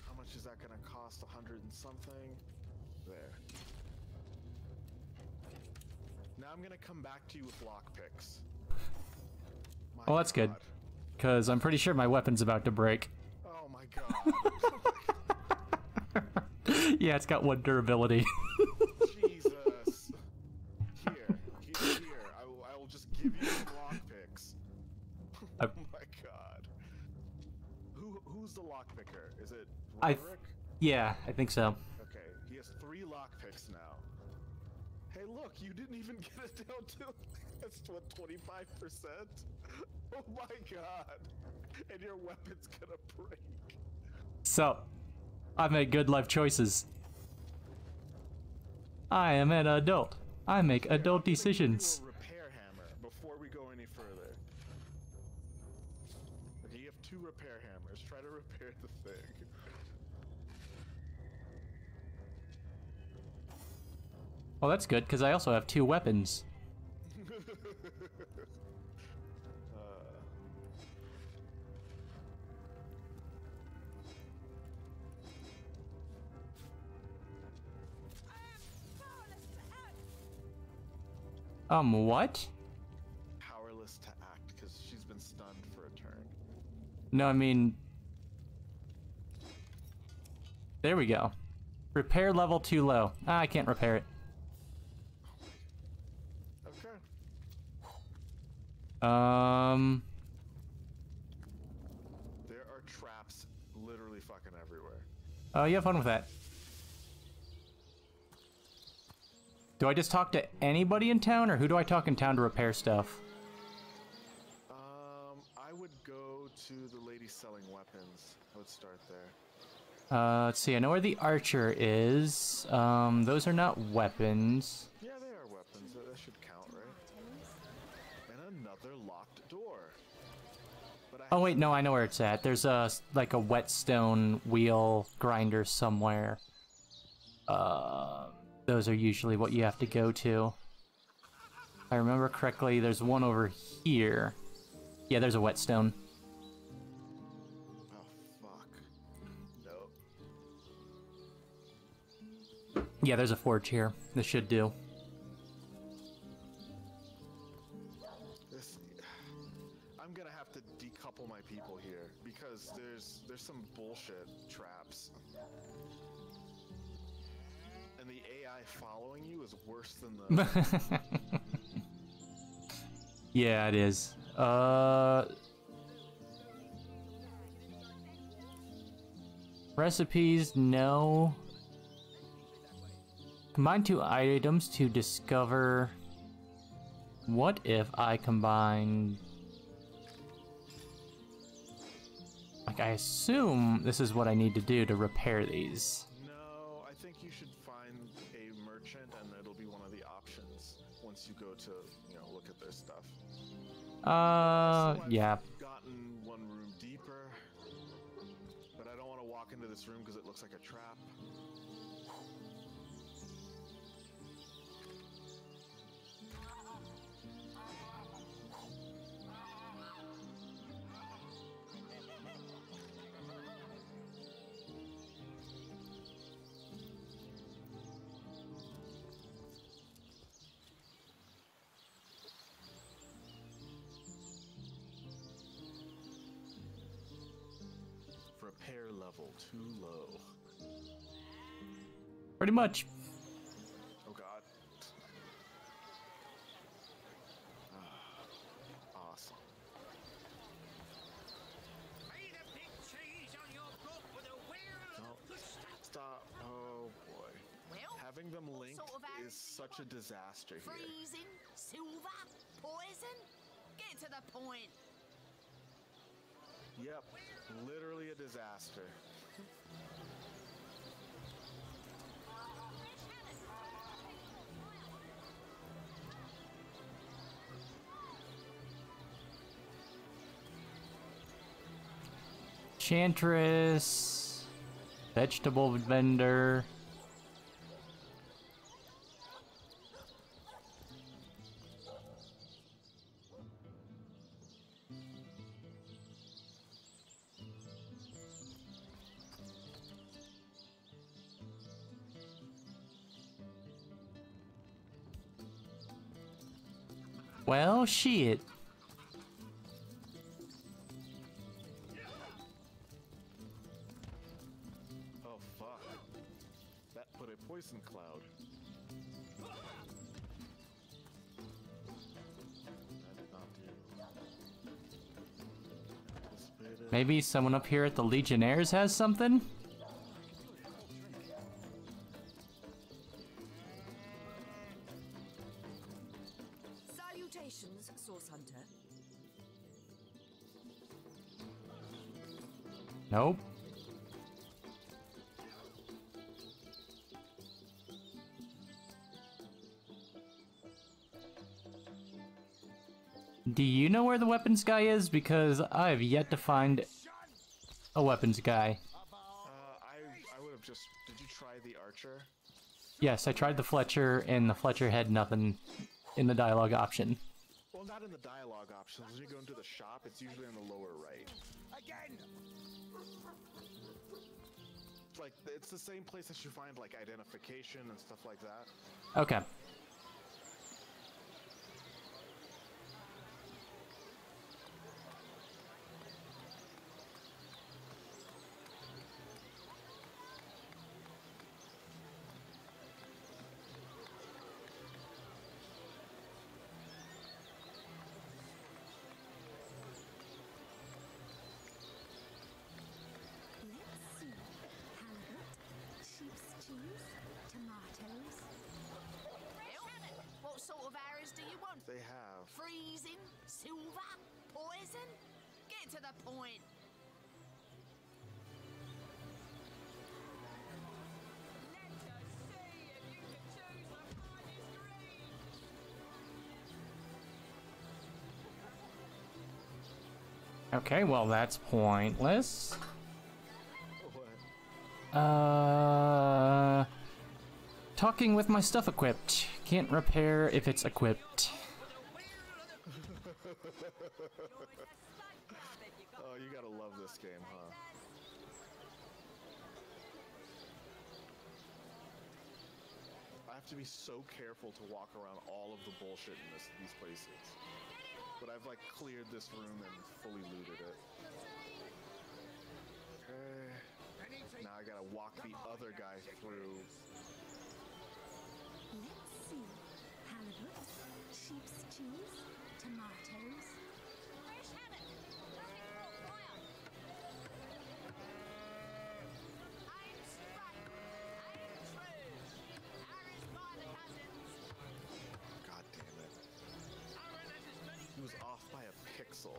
how much is that gonna cost? 100 and something? There. Now I'm gonna come back to you with lockpicks. My Well, that's good. God. Because I'm pretty sure my weapon's about to break. Oh my god. Yeah, it's got one durability. Jesus. Here. I will just give you some lockpicks. Oh my god. Who's the lockpicker? Is it Roderick? Yeah, I think so. Okay, he has 3 lockpicks now. Hey, look, you didn't even get it down to that's what 25%. Oh my god! And your weapon's gonna break. So, I've made good life choices. I am an adult. I make adult decisions. Do a repair hammer before we go any further. Okay, you have 2 repair hammers. Try to repair the thing. Well, that's good, because I also have 2 weapons. What? Powerless to act because she's been stunned for a turn. No, I mean... There we go. Repair level too low. I can't repair it. Okay. There are traps literally fucking everywhere. Oh, you have fun with that. Do I just talk to anybody in town, or who do I talk in town to repair stuff? I would go to the lady selling weapons. I would start there. Let's see, I know where the archer is. Those are not weapons. Yeah, they are weapons. That should count, right? And another locked door. But Oh wait, no, I know where it's at. There's a, like a whetstone wheel grinder somewhere. Those are usually what you have to go to. If I remember correctly, there's one over here. Yeah, there's a whetstone. Oh, fuck. No. Yeah, there's a forge here. This should do. I'm gonna have to decouple my people here because there's some bullshit traps. And the AI following you is worse than the... Yeah, it is. Recipes, no. Combine 2 items to discover... What if I combine... Like, I assume this is what I need to do to repair these. No, I think you should find a merchant and it'll be one of the options. you go to, you know, look at their stuff. Yeah. I've gotten one room deeper, but I don't want to walk into this room because it looks like a trap. Repair level too low. Pretty much. Oh god. Awesome. No, stop. Oh boy. Well, Having them what linked sort of is such a disaster here. freezing, silver, poison? Get to the point. Yep, literally a disaster. Enchantress, vegetable vendor. Well, shit. Oh fuck. That put a poison cloud. That did not do. Anticipated. Maybe someone up here at the Legionnaires has something? Salutations, Source Hunter. Nope. Do you know where the weapons guy is? Because I have yet to find a weapons guy. I would have just. Did you try the archer? Yes, I tried the Fletcher, and the Fletcher had nothing in the dialogue option. Well, not in the dialogue options. When you go into the shop, it's usually on the lower right. Again! Like, it's the same place that you find, like, identification and stuff like that. Okay. Let's see. Halibut, sheep's cheese, tomatoes. Well, what sort of arrows do you want? They have. Freezing, silver, poison? Get to the point. Okay, well that's pointless. What? Talking with my stuff equipped. Can't repair if it's equipped. Oh, you gotta love this game, huh? I have to be so careful to walk around all of the bullshit in these places. But I've like cleared this room and fully looted it. Okay. Now I gotta walk the other guy through. Let's see. Halibut, sheep's cheese, tomatoes. Fresh habit. Fire. I'm strike. I'm true. Arrows by the cousins. God damn it. He was off by a pixel.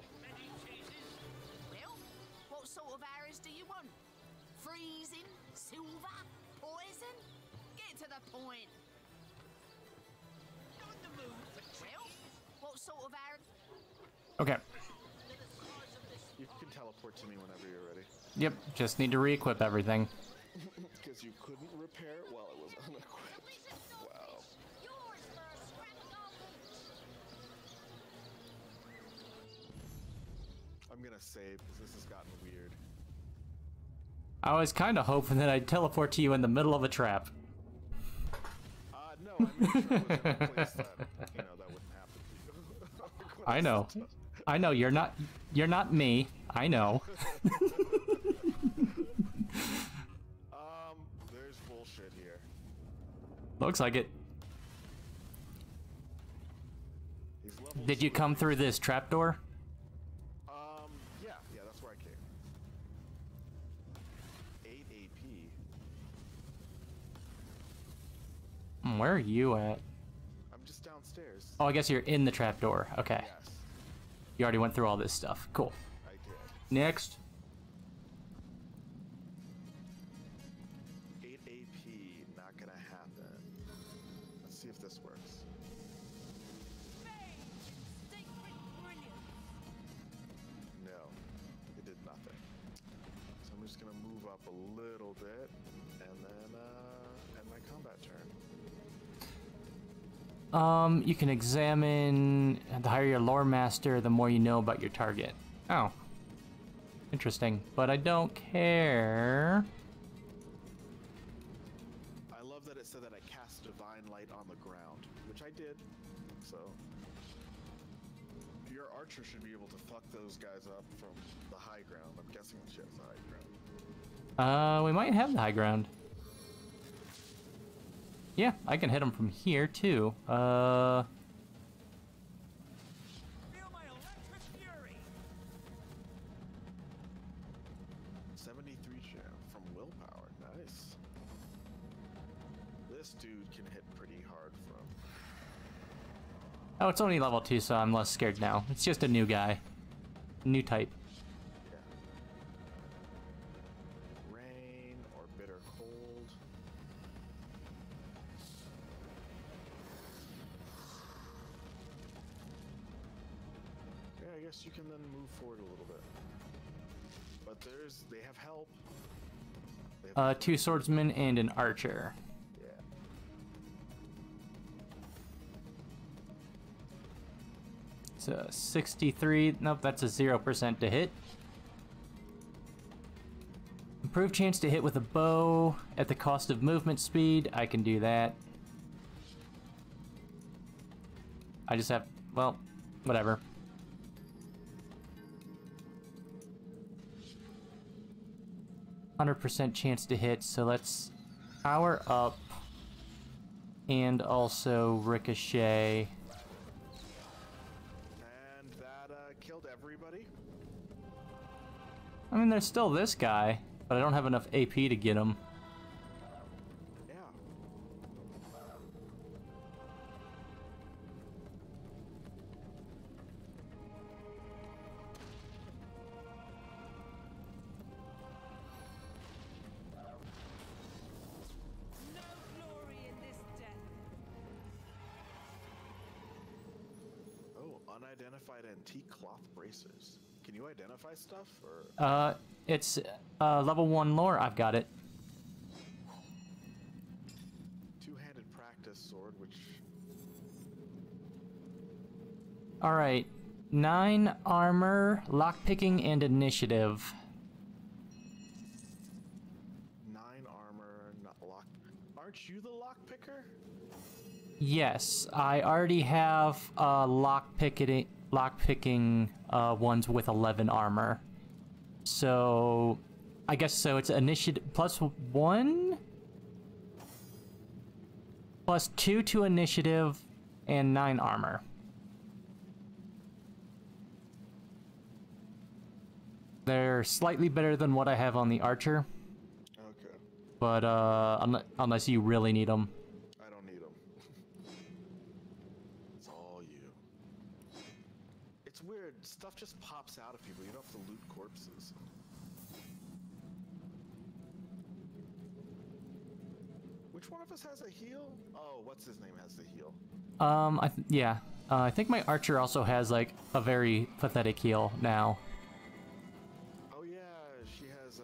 Well, what sort of arrows do you want? Freezing, silver, poison? Get to the point. On the move. sort of arrow? Okay. You can teleport to me whenever you're ready. Yep, just need to re-equip everything. Because you couldn't repair it while it was unequipped. Wow. Yours for a scrap goblin. I'm gonna save because this has gotten weird. I was kind of hoping that I'd teleport to you in the middle of a trap. No, I made sure it was in a place that, you know, that wouldn't happen to you. I know. I know, you're not me. I know. There's bullshit here. Looks like it. These levels Did you come through this trapdoor? Yeah, that's where I came. 8 AP. Where are you at? I'm just downstairs. Oh, I guess you're in the trapdoor. Okay. Yes, You already went through all this stuff. Cool. I did. Next. 8 AP, not gonna happen. Let's see if this works. No, it did nothing. So I'm just gonna move up a little bit, and then end my combat turn. You can examine the higher your lore master, the more you know about your target. Oh. Interesting. But I don't care. I love that it said that I cast Divine Light on the ground, which I did. So your archer should be able to fuck those guys up from the high ground. I'm guessing she has the high ground. We might have the high ground. Yeah, I can hit him from here too. Feel my electric fury. 73 jam from willpower. Nice. This dude can hit pretty hard from. Oh, it's only level 2, so I'm less scared now. It's just a new guy. New type. Yeah. Rain or bitter cold. Yeah, I guess you can then move forward a little bit. But they have help. They have 2 swordsmen and an archer. Yeah. It's a 63. Nope, that's a 0% to hit. Improved chance to hit with a bow at the cost of movement speed. I can do that. I just have, well, whatever. %, chance to hit, so let's power up and also ricochet. And that killed everybody. I mean, there's still this guy, but I don't have enough AP to get him. Yeah. No glory in this death. Oh, unidentified antique cloth bracers. Can you identify stuff or? It's level 1 lore. I've got it. Two-handed practice sword, which. All right, 9 armor, lockpicking, and initiative. 9 armor, not lock. Aren't you the lock picker? Yes, I already have lockpicking ones with 11 armor. So, I guess so. It's initiative plus 1, plus 2 to initiative, and 9 armor. They're slightly better than what I have on the archer, Okay. but unless you really need them. I don't need them. It's all you. It's weird. Stuff just pops out of people. You don't have to loot corpses. Which one of us has a heal? Oh, what's his name has the heal? Yeah. I think my archer also has like a very pathetic heal now. Oh yeah, she has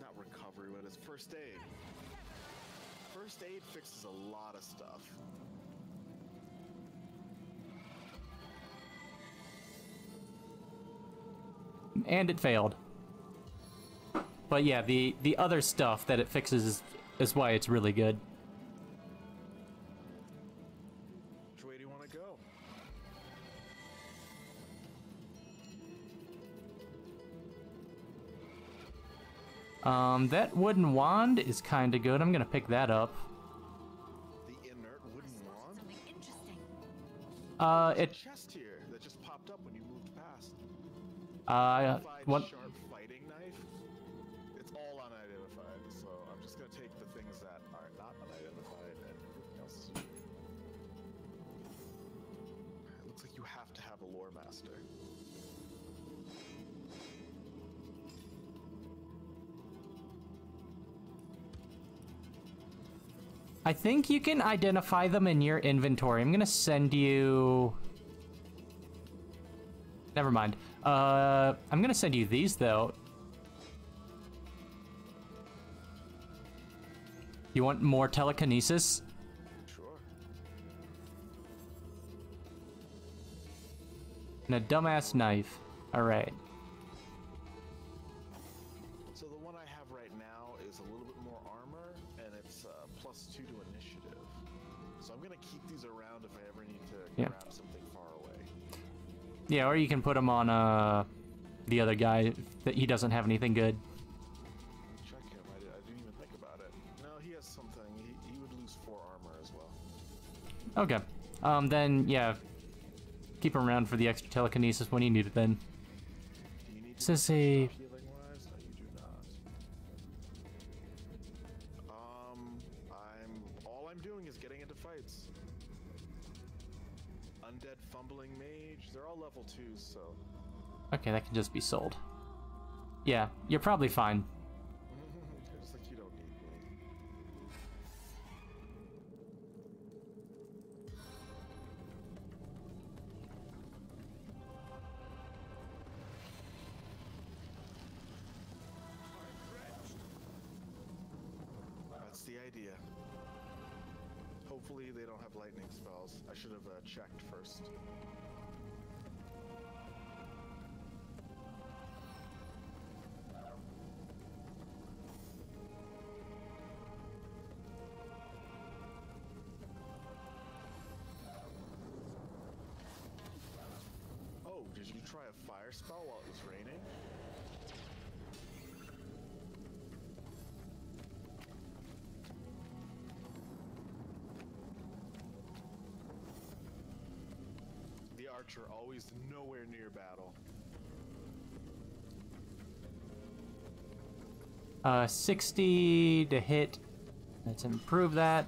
not recovery, but it's first aid. First aid fixes a lot of stuff. And it failed. But yeah, the other stuff that it fixes is why it's really good. Which way do you want to go? That wooden wand is kind of good. I'm gonna pick that up. The inert wooden wand? Something interesting. There's a It chest here that just popped up when you moved past. what? Sharp fighting knife. It's all unidentified, so I'm just gonna take the things that are not unidentified and everything else is yours. It looks like you have to have a lore master. I think you can identify them in your inventory. I'm gonna send you. Never mind. I'm gonna send you these though. You want more telekinesis? Sure. And a dumbass knife. Alright. So the one I have right now is a little bit more armor, and it's +2 to initiative. So I'm gonna keep these around if I ever need to Yeah. grab something far away. Yeah, or you can put them on the other guy that he doesn't have anything good. Check him. I didn't even think about it. No, he has something. He would lose 4 armor as well. Okay. Then yeah. Keep him around for the extra telekinesis when you need it then. Do you need This is a healing wise? No, you do not. All I'm doing is getting into fights. Undead fumbling mage. They're all level 2s, so. okay, that can just be sold. Yeah, you're probably fine. Just like you don't need me. That's the idea. Hopefully they don't have lightning spells. I should have checked first. Oh, did you try a fire spell while it was raining? The archer always nowhere near battle. 60 to hit. Let's improve that.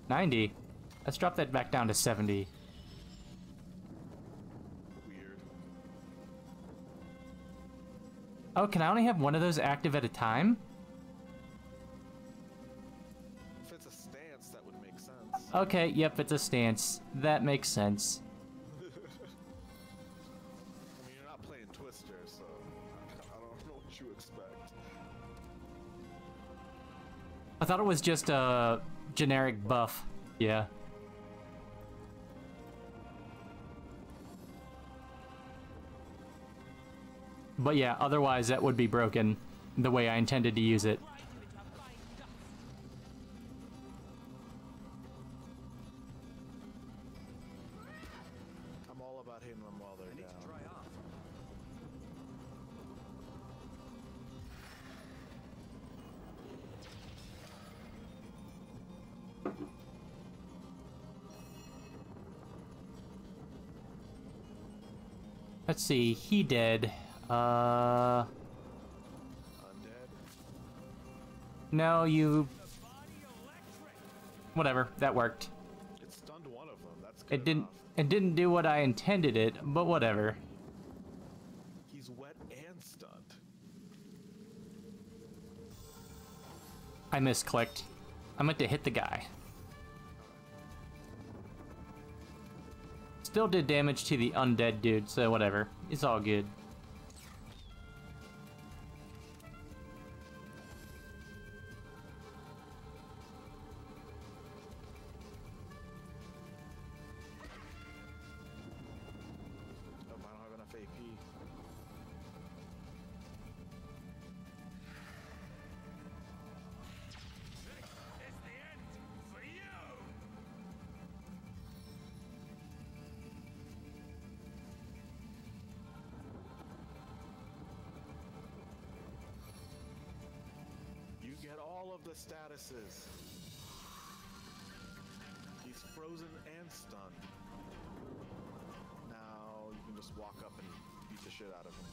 90. Let's drop that back down to 70. Weird. Oh, can I only have one of those active at a time? If it's a stance, that would make sense. Okay, yep, it's a stance. That makes sense. I mean, you're not playing Twister, so I don't know what you expect. I thought it was just a generic buff. Yeah. But yeah, otherwise that would be broken the way I intended to use it. I'm all about hitting them while they're down. Let's see, he dead. Undead. No, you... Whatever, that worked. It stunned one of them. That's good It enough. didn't do what I intended it, but whatever. He's wet and stunned. I misclicked. I meant to hit the guy. still did damage to the undead dude, so whatever. It's all good. Oh, I don't have enough AP. You get all of the statuses. He's frozen and stunned. Now you can just walk up and beat the shit out of him.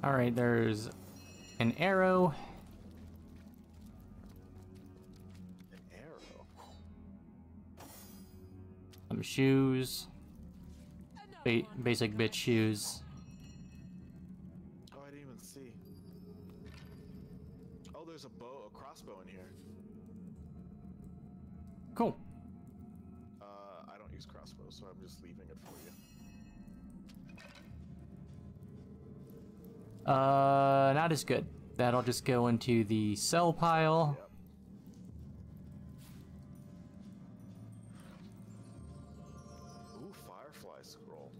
Alright, there's an arrow. An arrow? Some shoes. Basic bitch shoes. Oh, I didn't even see. Oh, there's a crossbow in here. Cool. I don't use crossbows, so I'm just leaving it for you. Not as good. That'll just go into the sell pile. Yep. Ooh, Firefly scroll.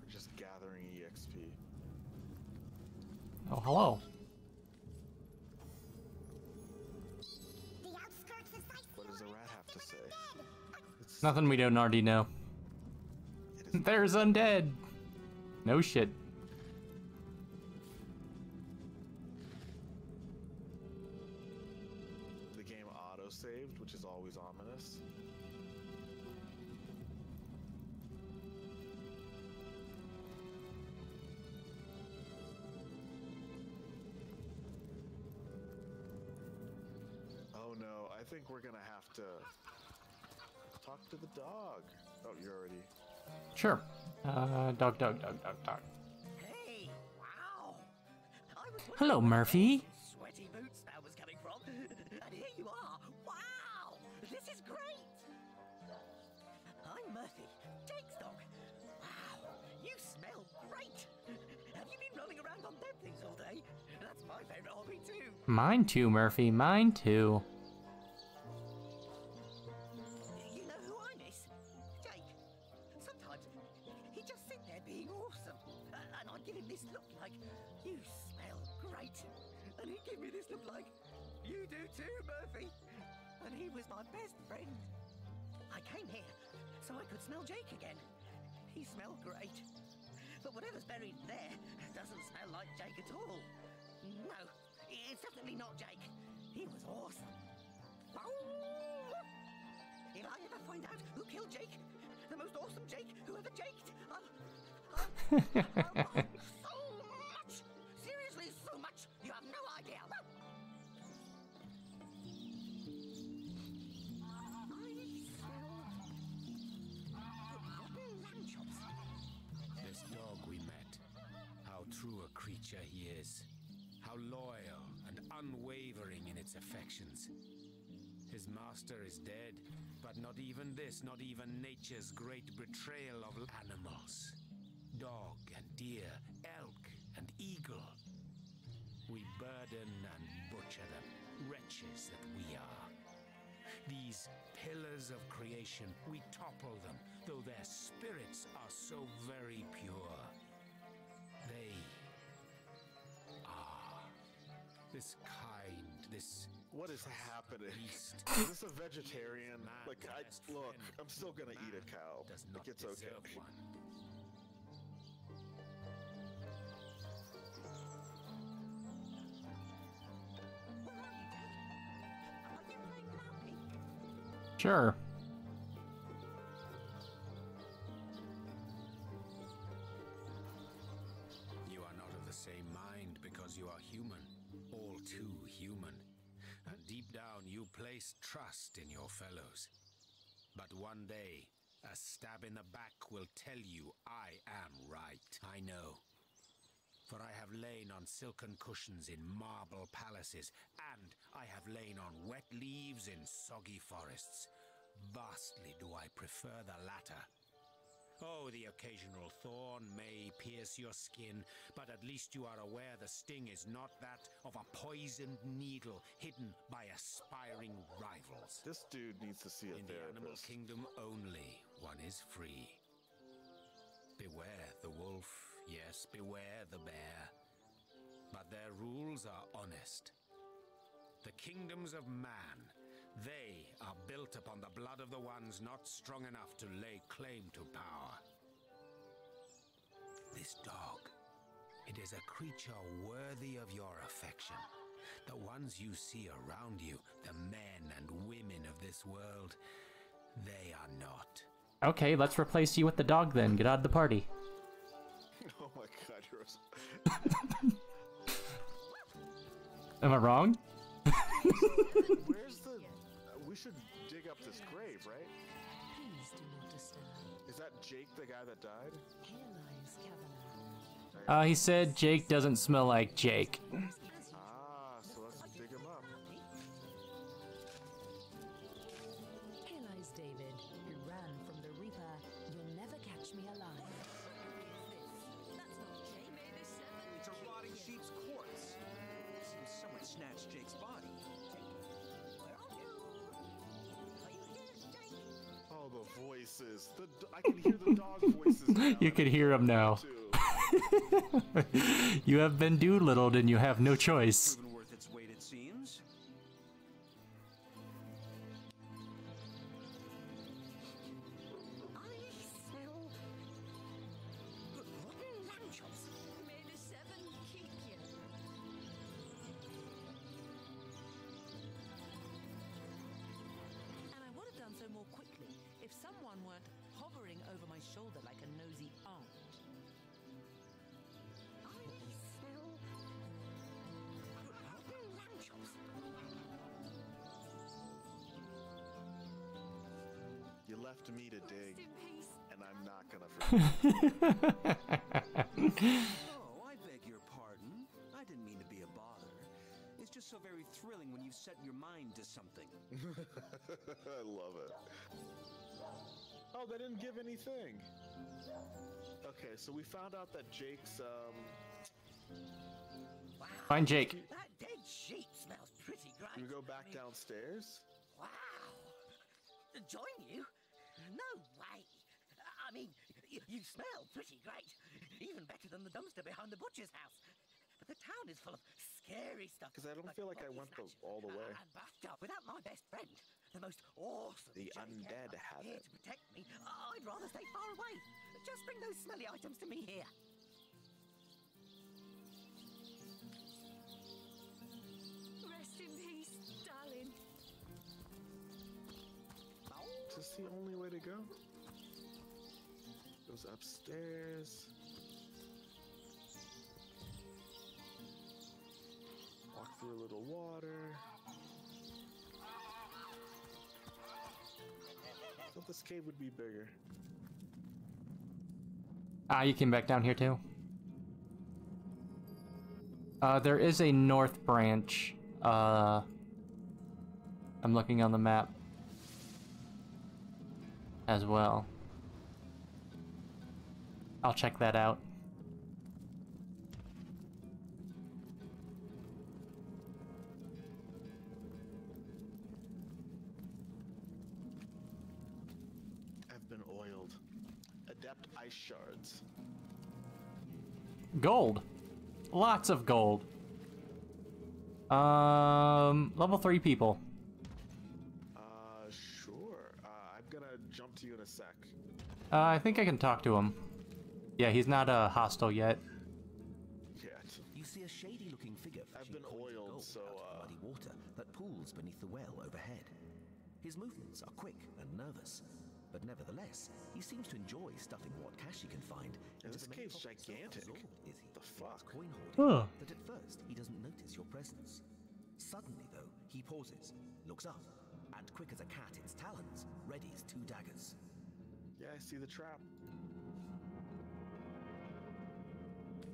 We're just gathering EXP. Oh, hello. What does the rat have to say? It's, Nothing we don't already know. it is There's undead. No shit. the game auto-saved, which is always ominous. Oh no, I think we're gonna have to talk to the dog. Oh, you're already... Sure. Dog. Hey, wow! I was Hello, wondering where Murphy. those sweaty boot smell was coming from, and here you are. Wow! This is great. I'm Murphy, Jake's dog. Wow, you smell great. Have you been rolling around on dead things all day? That's my favorite hobby too. Mine too, Murphy. Mine too. You know who I miss? Jake. Sometimes he'd just sit there being awesome, and I'd give him this look like, you smell great. And he'd give me this look like, you do too, Murphy. And he was my best friend. I came here so I could smell Jake again. He smelled great. But whatever's buried there doesn't smell like Jake at all. No, it's definitely not Jake. He was awesome. If I ever find out who killed Jake, the most awesome Jake who ever jaked, I'll so much! Seriously, so much! You have no idea! This dog we met, how true a creature he is, how loyal and unwavering in its affections. His master is dead, but not even this, not even nature's great betrayal of animals. Dog and deer, elk and eagle. We burden and butcher them, wretches that we are. These pillars of creation, we topple them, though their spirits are so very pure. They are this kind, this What is happening? beast. Is this a vegetarian? Man Like, that has look, tended I'm still gonna eat a man cow. does Like, not it's okay. deserve one. Sure. You are not of the same mind because you are human. All place trust in your fellows. But one day, a stab in the back will tell you I am right. I know. For I have lain on silken cushions in marble palaces, and I have lain on wet leaves in soggy forests. Vastly do I prefer the latter. Oh, the occasional thorn may pierce your skin, but at least you are aware the sting is not that of a poisoned needle hidden by aspiring rivals. This dude needs to see a In the animal therapist. kingdom only, one is free. Beware the wolf, yes, beware the bear. But their rules are honest. The kingdoms of man, they are built upon the blood of the ones not strong enough to lay claim to power. This dog, it is a creature worthy of your affection. The ones you see around you, the men and women of this world, they are not. Okay, let's replace you with the dog then. Get out of the party. Oh my god, you're Am I wrong? Where's the... we should dig up this grave, right? Please do not disturb. Is that Jake, the guy that died? Here lies Kavanagh. He said Jake doesn't smell like Jake. Ah, so let's dig him up. Here lies David, who ran from the Reaper. You'll never catch me alive. It's a rotting sheep's corpse. Seems someone snatched Jake's body. Oh, the voices. I can hear the dog voices now. You could hear him now. Too. You have been doolittled and you have no choice. Proven worth its weight, it seems. I smell rotten lamb chops. May the seven keep you. And I would have done so more quickly if someone weren't hovering over my shoulder like a nosy aunt. I smell rotten lamb chops. You left me to dig, Rest in peace. and I'm not gonna forget. Oh, I beg your pardon. I didn't mean to be a bother. It's just so very thrilling when you set your mind to something. I love it. Oh, they didn't give anything. Okay, so we found out that Jake's, Find Jake. That dead sheep smells pretty great. You go back downstairs? Wow. Join you? No way. I mean, you smell pretty great. Even better than the dumpster behind the butcher's house. But the town is full of scary stuff. Because I don't feel like I body went snatch all the way. And bathtub. Without my best friend, the most awesome The Jake undead ever, have here it. to protect me, I'd rather stay far away. Just bring those smelly items to me here. Rest in peace, darling. Is this the only way to go? Goes upstairs. Walk through a little water. I thought this cave would be bigger. Ah, you came back down here too? There is a north branch. I'm looking on the map as well. I'll check that out. I've been oiled. Adept ice shards. Gold. Lots of gold. Level 3 people. Sure. I'm gonna jump to you in a sec. I think I can talk to him. Yeah, he's not hostile yet. Yet. You see a shady-looking figure I've fetching been coins of oiled, gold so, out of the muddy water that pools beneath the well overhead. His movements are quick and nervous, but nevertheless, he seems to enjoy stuffing what cash he can find. Yeah, into this the many cave's pockets. So gigantic. absorbed is he The in his fuck? coin hoarding Huh. that at first he doesn't notice your presence. Suddenly, though, he pauses, looks up, and quick as a cat, its talons ready as 2 daggers. Yeah, I see the trap.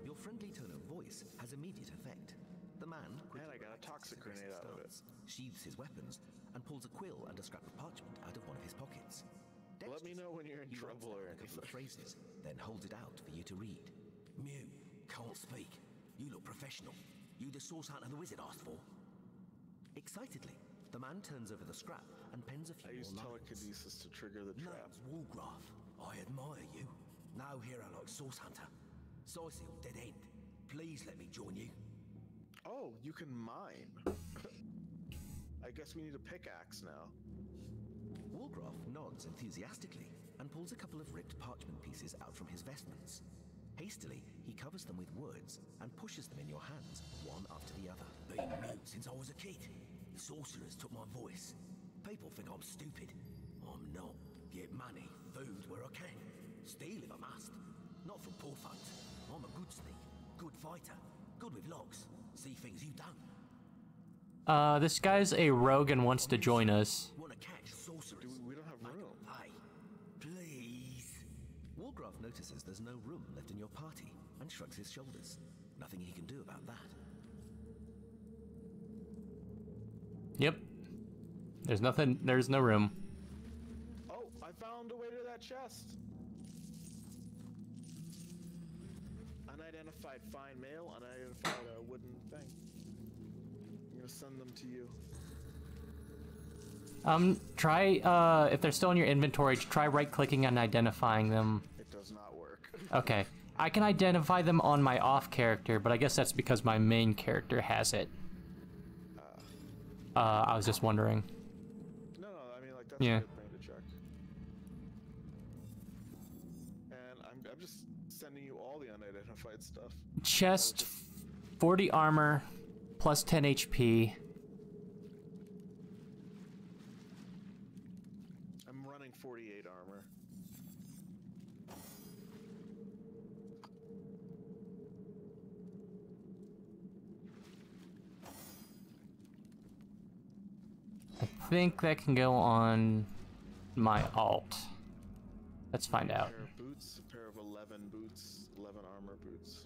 Your friendly tone of voice has immediate effect. The man Man, I got a toxic grenade out of it. Sheathes his weapons and pulls a quill and a scrap of parchment out of one of his pockets. Let me know when you're in trouble or a couple of anything. phrases, then holds it out for you to read. Mew, can't speak. You look professional. You the source hunter the wizard asked for? Excitedly, the man turns over the scrap and pens a few I use more lines. telekinesis to trigger the trap. Name's Walgraf. I admire you. No hero like Source Hunter. Sisil, dead end. Please let me join you. Oh, you can mine. I guess we need a pickaxe now. Walgraf nods enthusiastically and pulls a couple of ripped parchment pieces out from his vestments. Hastily, he covers them with words and pushes them in your hands, one after the other. Been mute since I was a kid. Sorcerers took my voice. People think I'm stupid. I'm not. Get money, food where I can. Steal if I must. Not from poor folks. I'm a good sneak, good fighter, good with logs. See things you don't. This guy's a rogue and wants to join us. Want to catch sorcerers? We don't have room. Hey, please. Walgraf notices there's no room left in your party and shrugs his shoulders. Nothing he can do about that. Yep. There's no room. Oh, I found a way to that chest. Unidentified fine mail, unidentified wooden thing. I'm gonna send them to you. Try, if they're still in your inventory, try right-clicking and identifying them. It does not work. Okay. I can identify them on my off character, but I guess that's because my main character has it. I was just wondering. No, I mean, like, that's Yeah. a good thing to check. And I'm just sending you all the unidentified stuff. Chest, 40 armor, plus 10 HP. I'm running 48 armor. I think that can go on my alt. Let's find out. A pair of boots, a pair of 11 boots, 11 armor boots.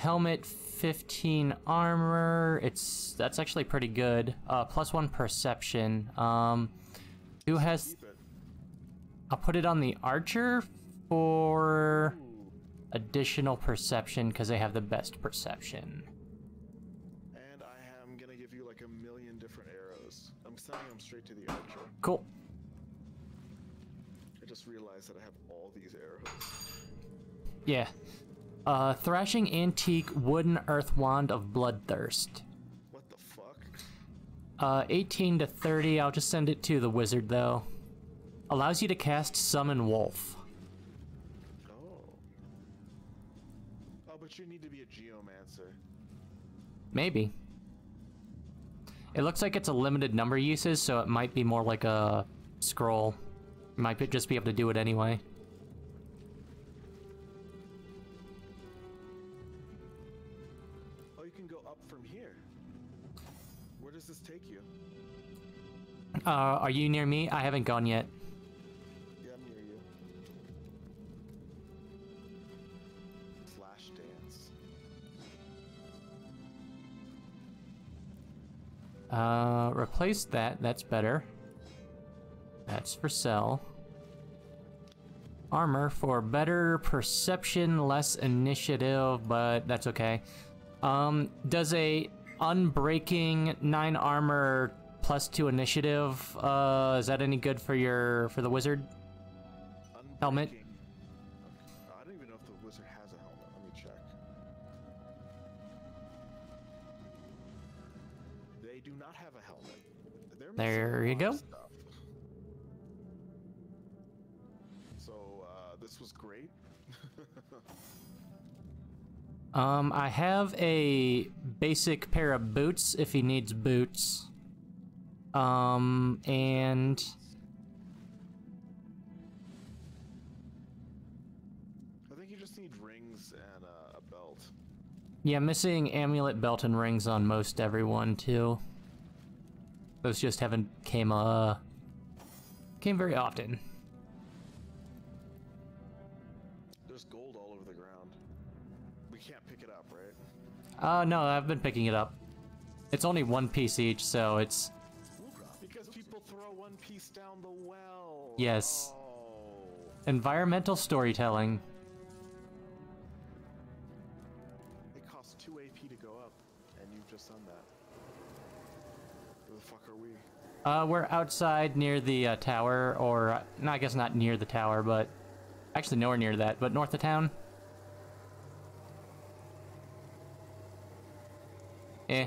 Helmet, 15 armor. That's actually pretty good. Plus 1 perception. Who has? Keep it. I'll put it on the archer for additional perception because they have the best perception. And I am gonna give you like a million different arrows. I'm sending them straight to the archer. Cool. I just realized that I have all these arrows. Yeah. Thrashing antique wooden earth wand of bloodthirst. What the fuck? 18 to 30. I'll just send it to the wizard though. Allows you to cast summon wolf. Oh, but you need to be a geomancer. Maybe. It looks like it's a limited number of uses, so it might be more like a scroll. You might just be able to do it anyway. Oh, you can go up from here. Where does this take you? Are you near me? I haven't gone yet. Yeah, I'm near you. Flash dance. Replace that. That's better. That's for sell. Armor for better perception, less initiative, but that's okay. Does a unbreaking 9 armor plus 2 initiative, is that any good for the wizard? Helmet? Okay. I don't even know if the wizard has a helmet. Let me check. They do not have a helmet. They're missing There a you lot go. of stuff. So, this was great. I have a basic pair of boots if he needs boots. And I think you just need rings and a belt. yeah, missing amulet, belt, and rings on most everyone too. Those just haven't came very often. There's gold all over the ground. We can't pick it up, right? No, I've been picking it up. It's only one piece each, so it's... Because people throw one piece down the well. Yes. Oh. Environmental storytelling. It costs 2 AP to go up, and you've just done that. Where the fuck are we? We're outside near the tower, or... No, I guess not near the tower, but... Actually, nowhere near that, but north of town. Eh.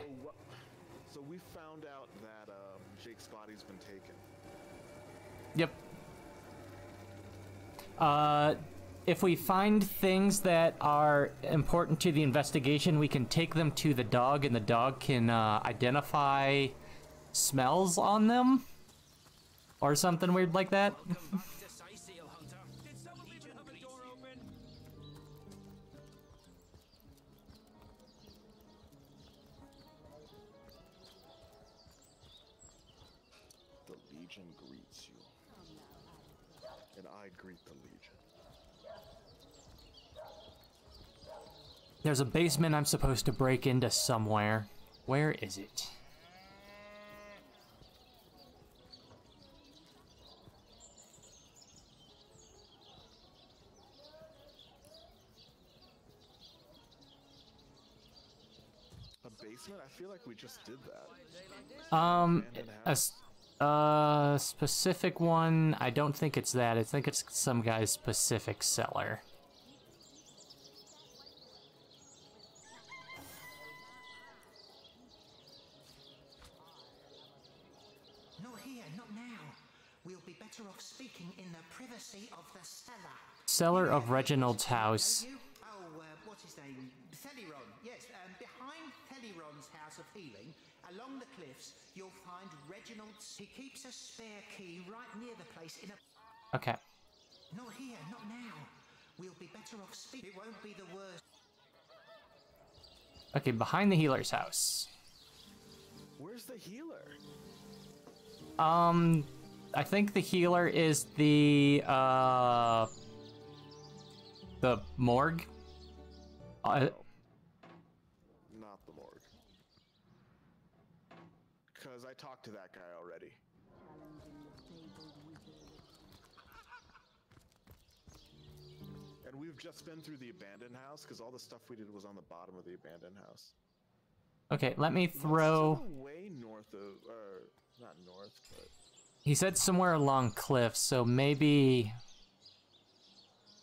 So we found out that Jake Scotty's been taken. Yep. If we find things that are important to the investigation, we can take them to the dog, and the dog can identify smells on them? Or something weird like that? The Legion greets you. And I greet the Legion. There's a basement I'm supposed to break into somewhere. Where is it? A basement? I feel like we just did that. A specific one, I don't think it's that. I think it's some guy's specific cellar. Not here, not now. We'll be better off speaking in the privacy of the cellar. Cellar of Reginald's house. Oh, what's his name? Theliron. Yes, behind Theliron's house of healing, along the cliffs, you'll find Reginald's. He keeps a spare key right near the place in a... Okay. Not here, not now. We'll be better off speaking. It won't be the worst. Okay, behind the healer's house. Where's the healer? I think the healer is the morgue. Not the morgue. Because I talked to that guy already. And we've just been through the abandoned house, because all the stuff we did was on the bottom of the abandoned house. Okay, let me throw... Way north of... not north, but... He said somewhere along cliffs, so maybe...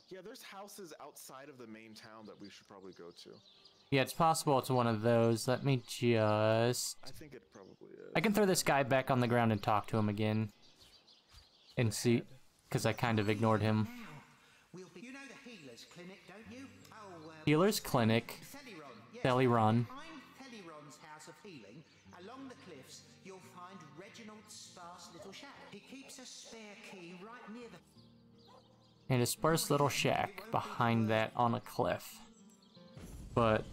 Yeah, there's houses outside of the main town that we should probably go to. Yeah, it's possible it's one of those. Let me just... I think it probably is. I can throw this guy back on the ground and talk to him again. And see... Because I kind of ignored him. You know the healer's clinic, don't you? Oh, Healer's clinic. Theliron. Yes. Theliron. Behind Theliron's house of healing, along the cliffs, you'll find Reginald's sparse little shack. He keeps a spare key right near the... And a sparse little shack behind that on a cliff. But...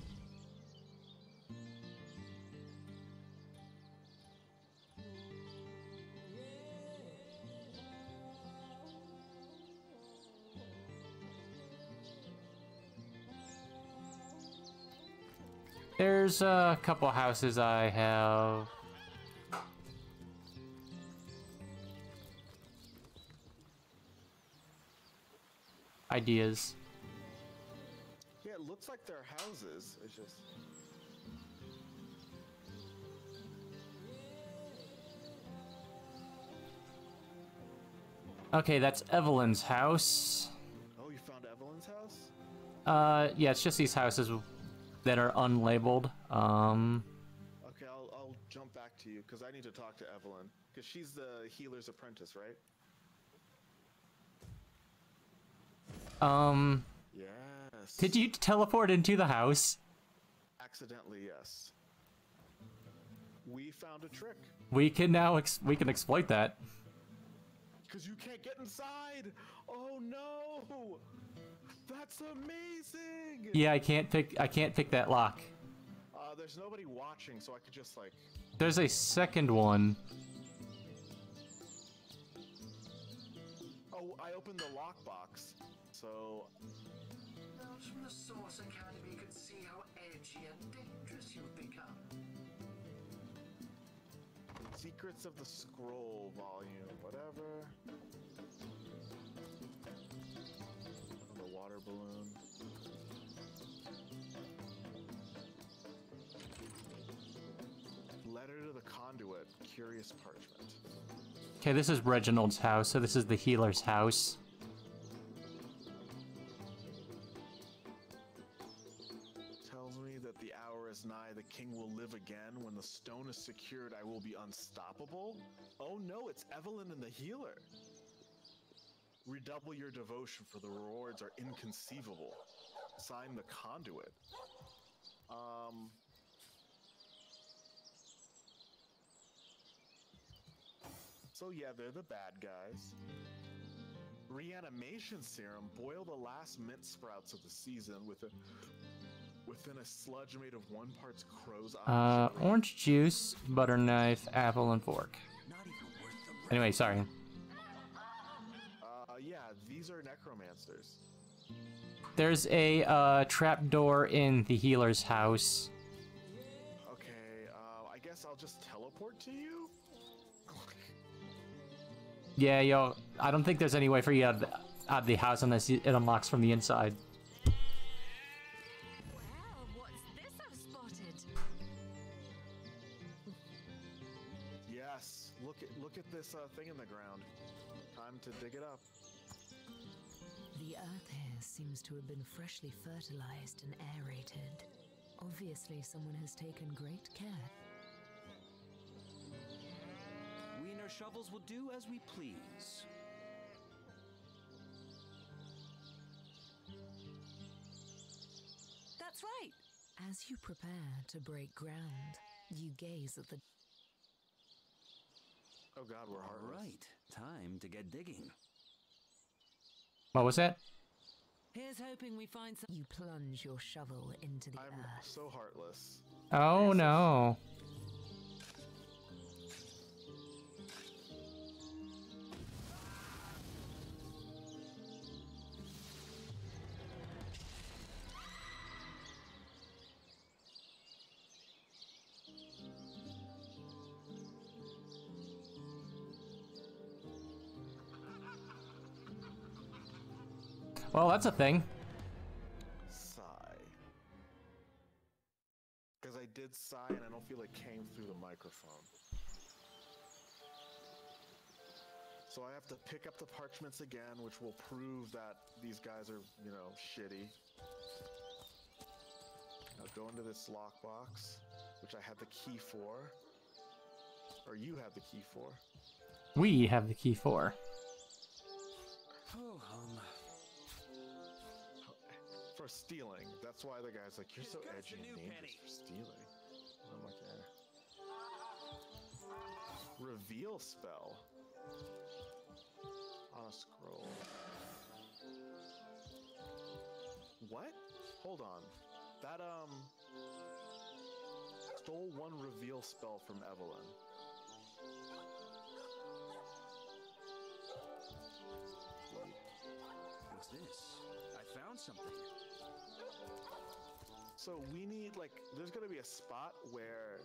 There's a couple houses I have... ideas. Yeah, it looks like they're houses. It's just... Okay, that's Evelyn's house. Oh, you found Evelyn's house? Yeah, it's just these houses that are unlabeled. Okay, I'll jump back to you, because I need to talk to Evelyn. Because she's the healer's apprentice, right? Yes. Did you teleport into the house? Accidentally, yes. We found a trick. We can now we can exploit that. Because you can't get inside! Oh no! That's amazing! Yeah, I can't pick that lock. There's nobody watching, so I could just like... There's a second one. Oh, I opened the lockbox, so... Those from the Source Academy can see how edgy and dangerous you've become. Secrets of the Scroll volume, whatever. The water balloon. Letter to the Conduit, Curious Parchment. Okay, this is Reginald's house, so this is the healer's house. Tells me that the hour is nigh, the king will live again. When the stone is secured, I will be unstoppable. Oh no, it's Evelyn and the healer. Redouble your devotion, for the rewards are inconceivable. Sign the Conduit. So yeah, they're the bad guys. Reanimation serum. Boil the last mint sprouts of the season within a sludge made of 1 part crow's eye. Orange juice, butter knife, apple, and fork. Anyway, sorry. Yeah, these are necromancers. There's a trapdoor in the healer's house. Okay, I guess I'll just teleport to you? Yeah, yo, I don't think there's any way for you out of the house unless it unlocks from the inside. Well, what's this I've spotted? Yes, look at this thing in the ground. Time to dig it up. The earth here seems to have been freshly fertilized and aerated. Obviously, someone has taken great care. Wiener shovels will do as we please. That's right. As you prepare to break ground, you gaze at the... Oh god, we're All heartless. right, time to get digging. What was that? Here's hoping we find some... You plunge your shovel into the I'm earth. so heartless. Oh no. Well, that's a thing. Sigh. Because I did sigh and I don't feel it came through the microphone. So I have to pick up the parchments again, which will prove that these guys are, you know, shitty. I'll go into this lockbox, which I had the key for. Or you have the key for. We have the key for. Oh, For stealing. That's why the guy's like, you're so edgy and dangerous for stealing. And I'm like, Reveal spell. On a scroll. What? Hold on. That, stole 1 reveal spell from Evelyn. what's this? I found something. So we need, like, there's gonna be a spot where...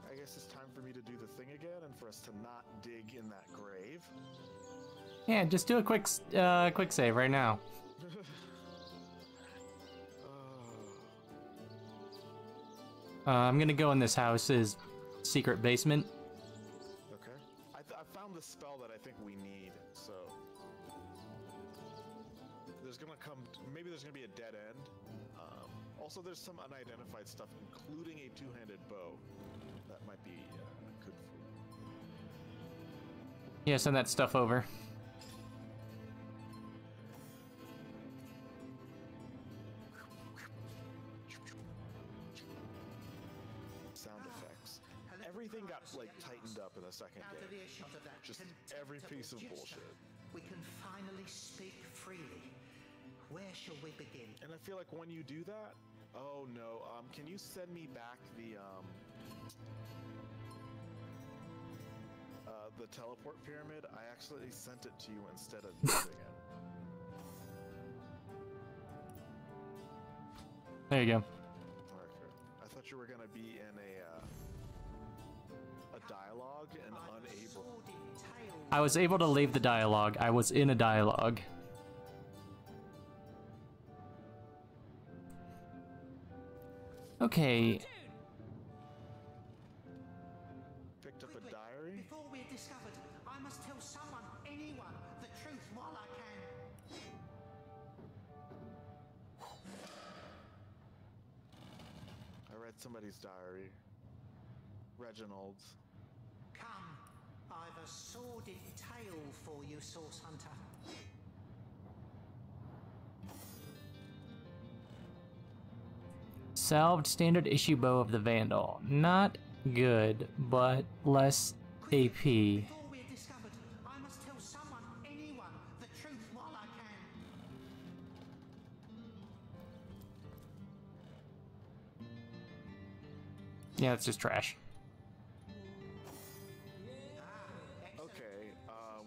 I guess it's time for me to do the thing again and for us to not dig in that grave. Yeah, just do a quick save right now. I'm gonna go in this house's secret basement. Okay. I found the spell that I think we need, so... There's gonna come... Maybe there's gonna be a dead end. Also, there's some unidentified stuff, including a 2-handed bow. That might be good for you. Yeah, send that stuff over. Sound effects. Everything got, like, tightened up in the second Out of game. earshot of that Just every piece of gesture, bullshit. we can finally speak freely. Where where shall we begin? And I feel like when you do that, oh no, can you send me back the teleport pyramid? I actually sent it to you instead of using it. There you go. Okay. I thought you were gonna be in a dialogue and unable. I was able to leave the dialogue. I was in a dialogue. Okay. Picked up a diary? Before we're discovered, I must tell someone, anyone, the truth while I can. I read somebody's diary. Reginald's. Come, I've a sordid tale for you, Source Hunter. Salved standard issue bow of the Vandal. Not good, but less AP. Before we're discovered, I must tell someone, anyone, the truth while I can. Yeah, it's just trash. Okay,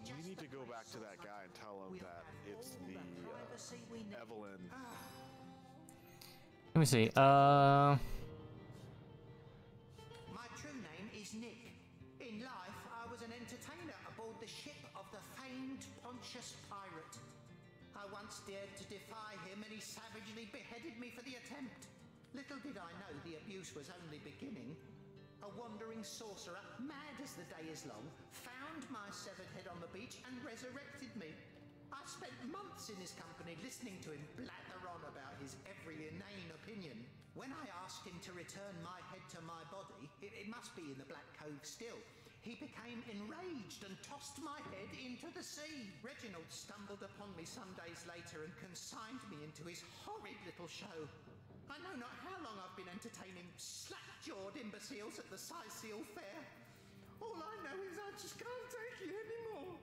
we need to go back to that guy and tell him that it's the Evelyn. Let me see. My true name is Nick. In life, I was an entertainer aboard the ship of the famed Pontius Pirate. I once dared to defy him and he savagely beheaded me for the attempt. Little did I know the abuse was only beginning. A wandering sorcerer, mad as the day is long, found my severed head on the beach and resurrected me. I spent months in his company listening to him blather on about his every inane opinion. When I asked him to return my head to my body, it must be in the Black Cove still, he became enraged and tossed my head into the sea. Reginald stumbled upon me some days later and consigned me into his horrid little show. I know not how long I've been entertaining slack-jawed imbeciles at the Sicil Fair. All I know is I just can't take it anymore.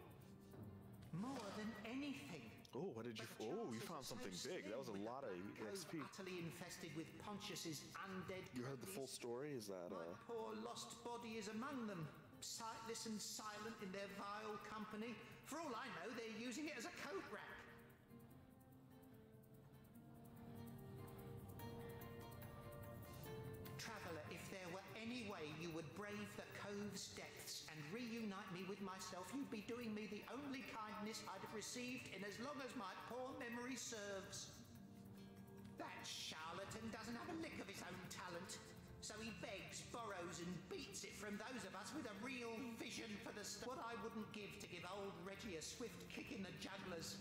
More than anything. Oh, what did you? Oh, you found something big. That was a lot of XP. Utterly infested with Pontius's undead. You heard the full story? Is that My poor lost body is among them, sightless and silent in their vile company. For all I know, they're using it as a coat rack. Traveller, if there were any way you would brave the cove's depths and reunite me with myself, you'd be doing me the only kindness I'd have received in as long as my poor memory serves. That charlatan doesn't have a lick of his own talent, so he begs, borrows and beats it from those of us with a real vision for the what I wouldn't give to give old Reggie a swift kick in the jugglers.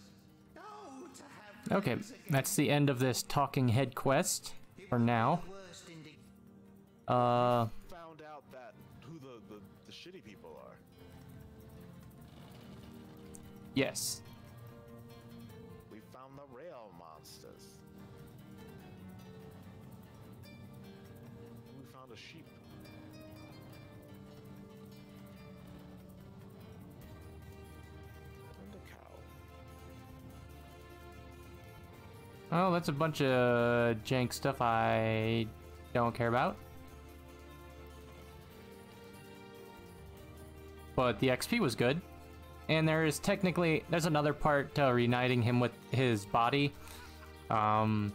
Oh, to have Okay, that's the end of this talking head quest for now. found out that who the shitty people are. Yes. We found the real monsters. We found a sheep. And a cow. Oh, that's a bunch of jank stuff I don't care about. But the XP was good. And there's another part reuniting him with his body. Who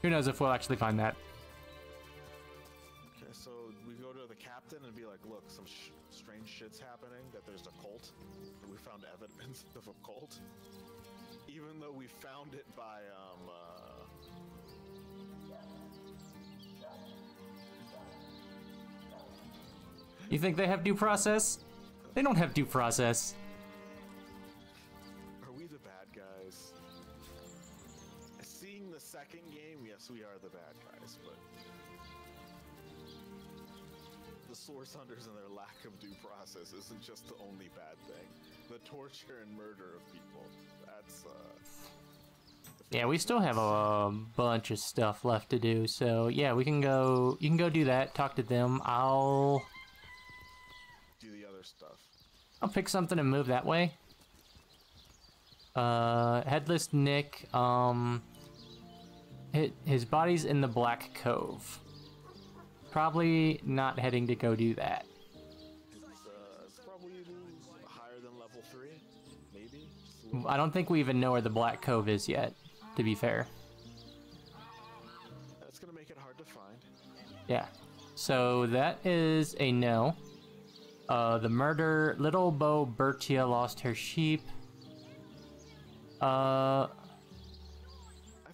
knows if we'll actually find that. Okay, so we go to the captain and be like, look, some strange shit's happening, that there's a cult. We found evidence of a cult. Even though we found it by, You think they have due process? They don't have due process. Are we the bad guys? Seeing the second game, yes, we are the bad guys, but the Source Hunters and their lack of due process isn't just the only bad thing. The torture and murder of people, that's, Yeah, we still have a bunch of stuff left to do, so yeah, you can go do that, talk to them. I'll do the other stuff. pick something and move that way. Headless Nick, his body's in the Black Cove. Probably not heading to go do that. It's probably higher than level 3, maybe? I don't think we even know where the Black Cove is yet, to be fair. That's gonna make it hard to find. Yeah. So that is a no. The murder, Little Bo Bertia lost her sheep. I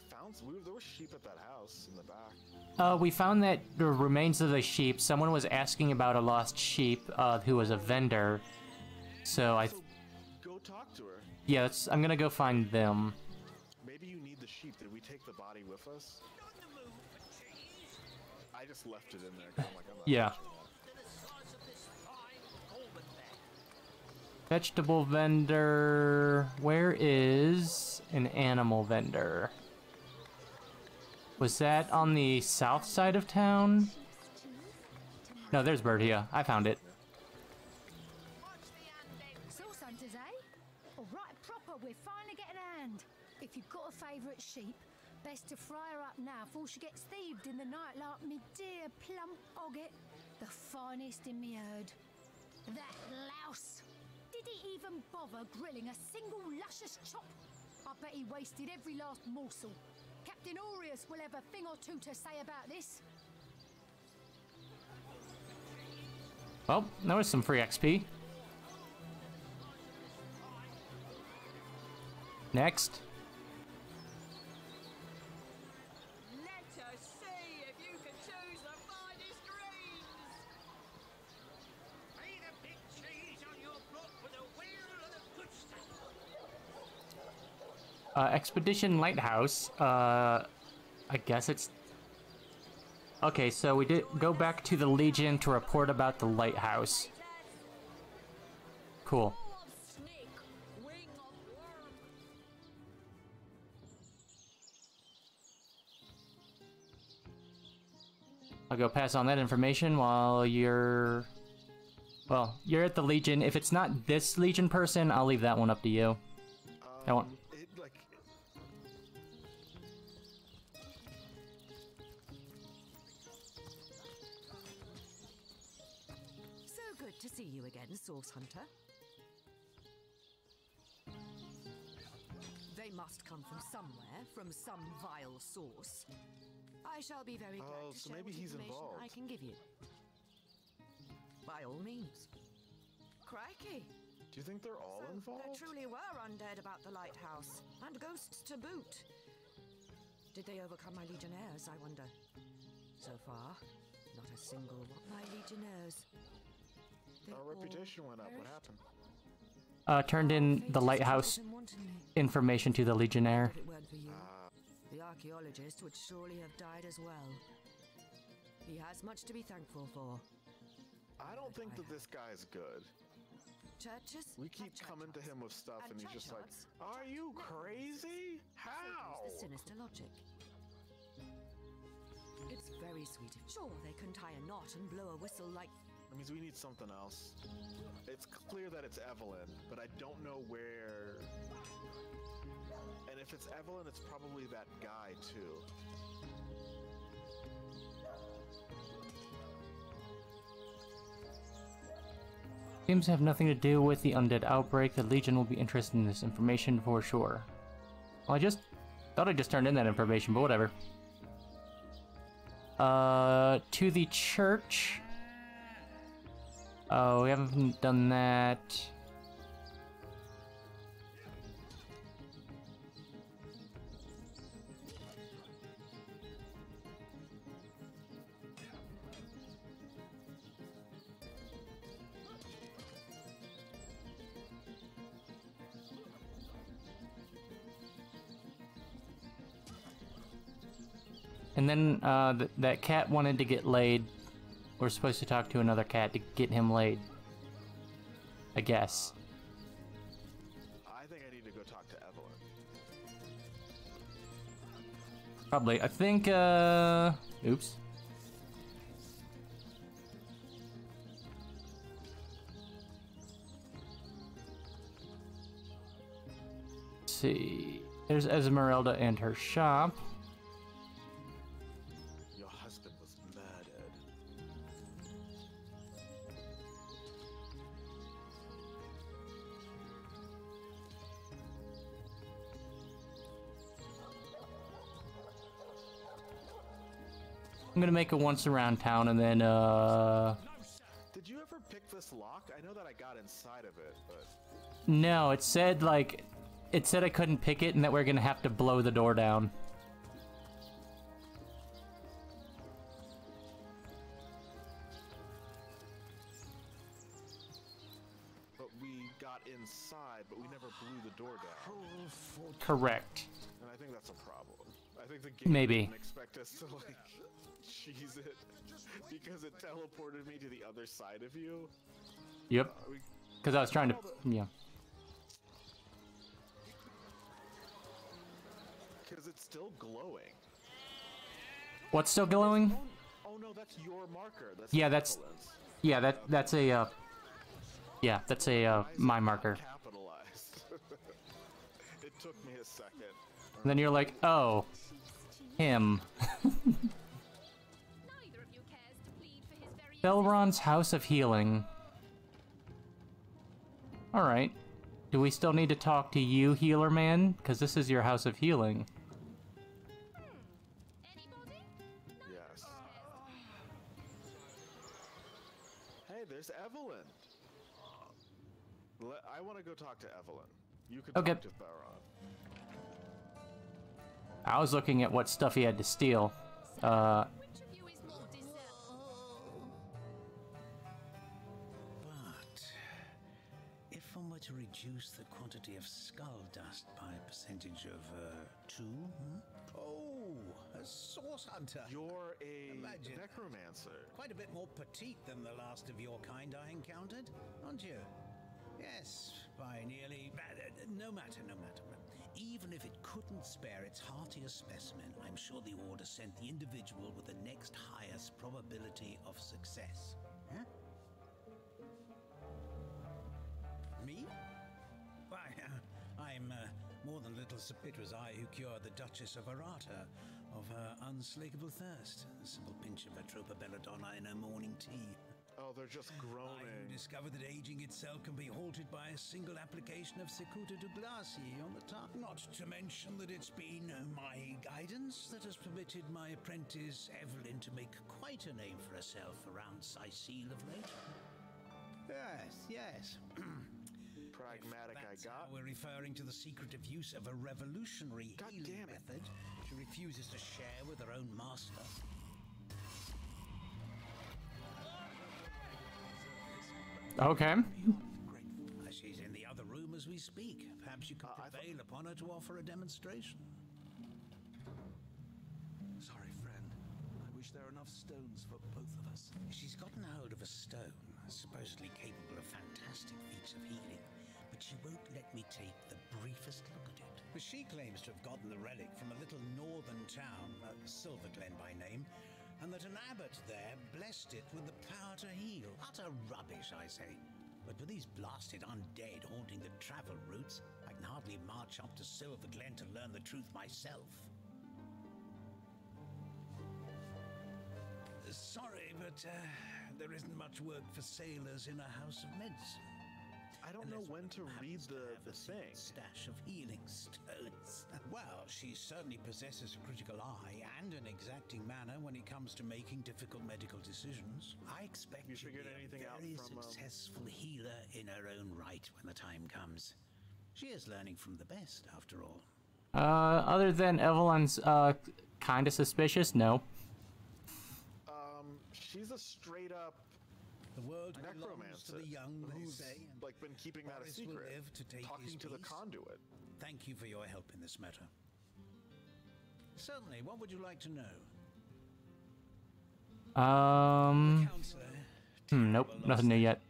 found there were sheep at that house in the back. We found that the remains of the sheep. Someone was asking about a lost sheep, who was a vendor. So go talk to her. yeah, I'm gonna go find them. Maybe you need the sheep. Did we take the body with us? I just left it in there. 'Cause I'm like, I'm not Yeah. touching that. Vegetable vendor. Where is an animal vendor? Was that on the south side of town? No, there's Bertia. I found it. Sauce hunters, eh? All right, proper. We're finally getting a hand. If you've got a favourite sheep, best to fry her up now before she gets thieved in the night like me dear plump Ogget, the finest in me herd. That louse! Did he even bother grilling a single luscious chop? I bet he wasted every last morsel. Captain Aureus will have a thing or two to say about this. Well, that was some free XP. Next. Let us see if you can choose the finest greens. Lay the big cheese on your block with a wheel and a good stuff. Expedition Lighthouse. I guess it's... Okay, so we did go back to the Legion to report about the lighthouse. Cool. I'll go pass on that information while you're... Well, you're at the Legion. If it's not this Legion person, I'll leave that one up to you. I want... So good to see you again, Source Hunter. They must come from somewhere, from some vile source. I shall be very glad to so share maybe what he's information involved. I can give you. By all means. Crikey! Do you think they're all There involved? truly were undead about the lighthouse, and ghosts to boot. Did they overcome my legionnaires, I wonder? So far, not a single one. My legionnaires. They Our all reputation went up. What happened? Turned in the lighthouse information to the Legionnaire. If it weren't for you, the archaeologist would surely have died as well. He has much to be thankful for. I don't think that this guy's good. Churches? We keep coming to him with stuff, and he's just like, churchyards? "Are you crazy? How?" The sinister logic. It's very sweet. Sure, they can tie a knot and blow a whistle like... That means we need something else. It's clear that it's Evelyn, but I don't know where. And if it's Evelyn, it's probably that guy too. Seems to have nothing to do with the undead outbreak. The Legion will be interested in this information for sure. Well, I just thought I just turned in that information, but whatever. To the church. Oh, we haven't done that. And then that cat wanted to get laid. We're supposed to talk to another cat to get him laid. I guess. I think I need to go talk to Evelyn. Probably. I think, oops. see. There's Esmeralda and her shop. Your husband was murdered. I'm gonna make it once around town and then, Did you ever pick this lock? I know that I got inside of it, but... No, it said, like... It said I couldn't pick it and that we're gonna have to blow the door down. But we got inside, but we never blew the door down. Correct. And I think that's a problem. I think the game Maybe. didn't expect us to, like, cheese it. Because it teleported me to the other side of you. Yep. Because I was trying to... Yeah. Because it's still glowing. What's still glowing? Oh no, that's your marker. That's Yeah, that's... Evelyn's. Yeah, that's a, Yeah, that's a, my marker. Capitalized. It took me a second. And then you're like, oh, him. Belron's House of Healing. Alright. Do we still need to talk to you, Healer Man? Because this is your House of Healing. Yes. Hey, there's Evelyn. I want to go talk to Evelyn. You can Okay. talk to Theron. I was looking at what stuff he had to steal. But if one were to reduce the quantity of skull dust by a percentage of 2, Oh, a source hunter. You're a Imagine. necromancer. quite a bit more petite than the last of your kind I encountered, aren't you? Yes, by nearly... No matter. Even if it couldn't spare its heartiest specimen, I'm sure the Order sent the individual with the next highest probability of success. Huh? Me? Why, I'm more than little Sir Pitrazai who cured the Duchess of Arata of her unslakable thirst. A simple pinch of Atropa Belladonna in her morning tea. Oh, they're just I who groaning. discovered that aging itself can be halted by a single application of Cicuta de Glacie on the tongue. Not to mention that it's been my guidance that has permitted my apprentice Evelyn to make quite a name for herself around Sicile of late. Yes. Pragmatic I That's got. how we're referring to the secretive use of a revolutionary God healing damn it. method she refuses to share with her own master. Okay. She's in the other room as we speak. Perhaps you could prevail upon her to offer a demonstration. Sorry, friend. I wish there were enough stones for both of us. She's gotten hold of a stone, supposedly capable of fantastic feats of healing, but she won't let me take the briefest look at it. But she claims to have gotten the relic from a little northern town, Silver Glen by name, and that an abbot there blessed it with the power to heal. Utter rubbish, I say. But with these blasted undead haunting the travel routes, I can hardly march up to Silver Glen to learn the truth myself. Sorry, but there isn't much work for sailors in a house of medicine. I don't know when to read the thing. Stash of healing stones. Well, she certainly possesses a critical eye and an exacting manner when it comes to making difficult medical decisions. I expect You she'll figured be anything a out very from, successful healer in her own right when the time comes. She is learning from the best, after all. Other than Evelyn's, kinda suspicious? No. She's a straight up The world belongs to necromancer the young, they who's say. and like been keeping that a Boris will secret. live to take Talking his to the piece. conduit. Thank you for your help in this matter. Certainly, what would you like to know? Counselor, Nope, nothing new yet.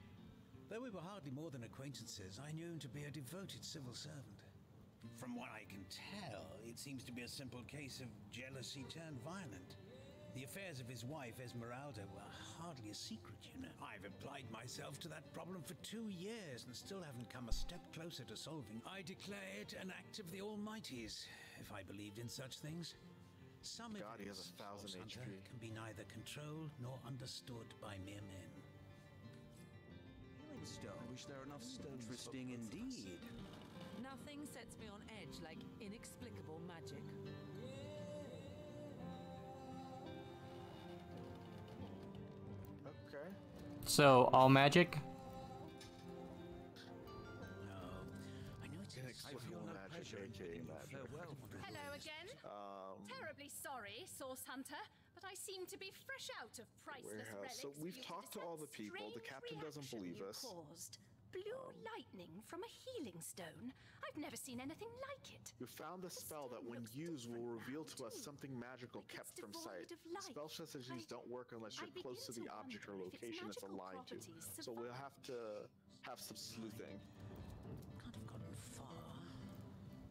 though we were hardly more than acquaintances, I knew him to be a devoted civil servant. From what I can tell, it seems to be a simple case of jealousy turned violent. The affairs of his wife, Esmeralda, were hardly a secret, you know. I've applied myself to that problem for 2 years and still haven't come a step closer to solving. I declare it an act of the Almighties, if I believed in such things. Some God, he has events, 1,000 Source Hunter, HP. can be neither controlled nor understood by mere men. I wish there were enough stones. Interesting indeed. Nothing sets me on edge like inexplicable magic. Okay. So, all magic? Inexplicable magic, aka magic. Hello again. Terribly sorry, Source Hunter, but I seem to be fresh out of priceless Warehouse. relics. So for we've you to talked to discern all the people. The strange captain doesn't reaction believe you us. Caused. Blue lightning from a healing stone. I've never seen anything like it. We found a spell that, when used, will reveal to us something magical kept from sight. Spell strategies don't work unless you're close to the object or location it's aligned to. So we'll have to have some sleuthing. Can't have gotten far.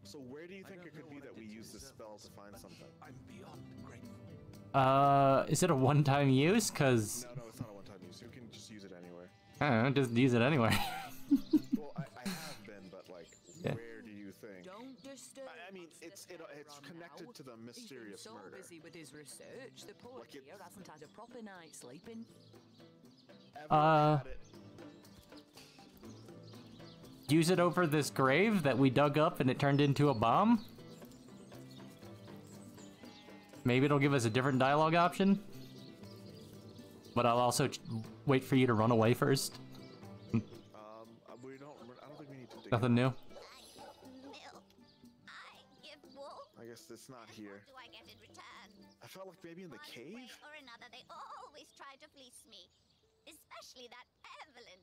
So where do you think it could be that we use this spell to find something? I'm beyond grateful. Is it a one-time use? Cause No, it's not a one-time use. You can just use it anywhere. I don't know, just use it anywhere. Well, I have been, but like, Yeah. where do you think? Don't disturb. I mean, it's connected to the mysterious He's been so murder. busy with his research, the poor Like it- dear hasn't had a proper night's sleeping. Use it over this grave that we dug up and it turned into a bomb? Maybe it'll give us a different dialogue option? But I'll also wait for you to run away first. We don't. I don't think we need to dig. Nothing new? I guess it's not here. Do I get in return? I felt like maybe in the One cave. way or another, they always try to fleece me. Especially that Evelyn.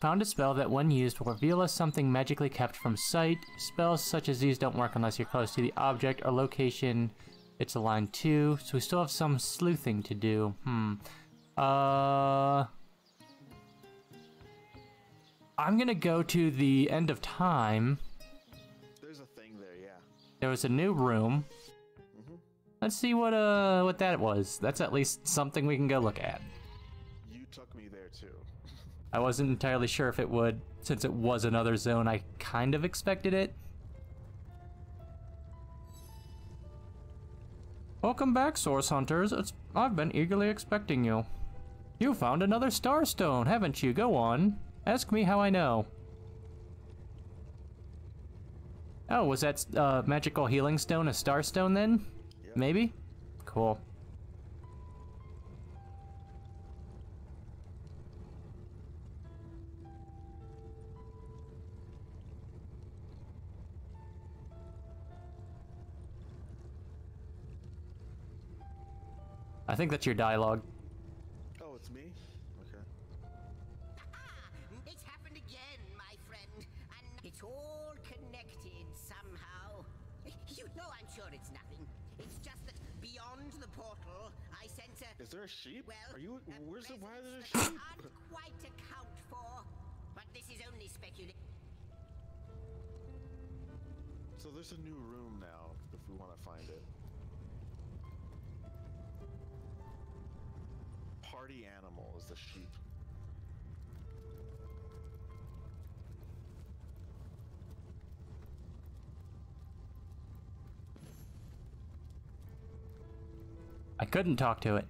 Found a spell that when used will reveal us something magically kept from sight. Spells such as these don't work unless you're close to the object or location it's aligned to, so we still have some sleuthing to do. I'm gonna go to the end of time. There's a thing there, yeah. There was a new room. Let's see what that was. That's at least something we can go look at. You took me there too. I wasn't entirely sure if it would, since it was another zone. I kind of expected it. Welcome back, Source Hunters. I've been eagerly expecting you. You found another Starstone, haven't you? Go on. Ask me how I know. Oh, was that magical healing stone a Starstone then? Yep. Maybe? Cool. I think that's your dialogue. Oh, it's me? Okay. It's happened again, my friend. And it's all connected somehow. You know I'm sure it's nothing. It's just that beyond the portal, I sense a... Is there a sheep? Well, Are you? Where's the? Why is there a that I sheep? can't quite account for. But this is only speculation. So there's a new room now, if we want to find it. Party animal is the sheep. I couldn't talk to it.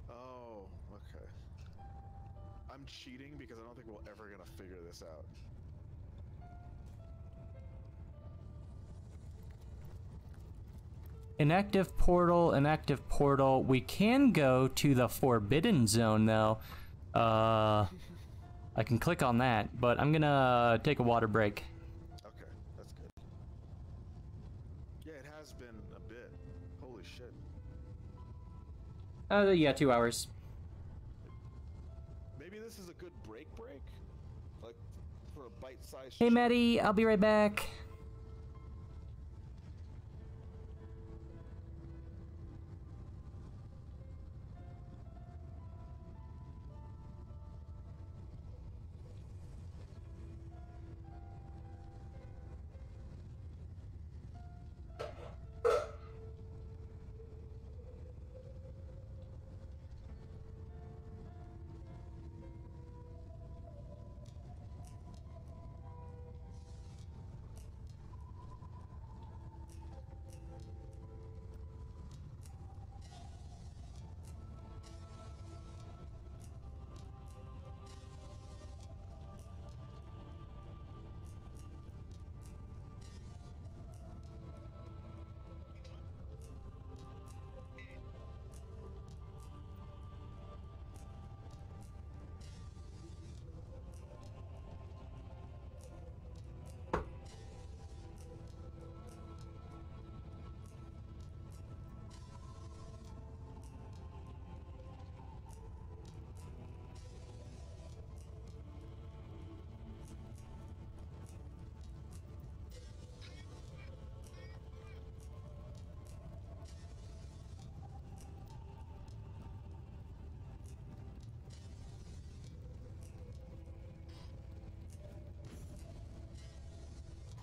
Oh, okay. I'm cheating because I don't think we're ever gonna figure this out. Inactive portal. We can go to the Forbidden Zone, though. I can click on that, but I'm gonna take a water break. Okay, that's good. Yeah, it has been a bit. Holy shit. Yeah, 2 hours. Maybe this is a good break? Like, for a bite-sized... Hey, Maddie, I'll be right back.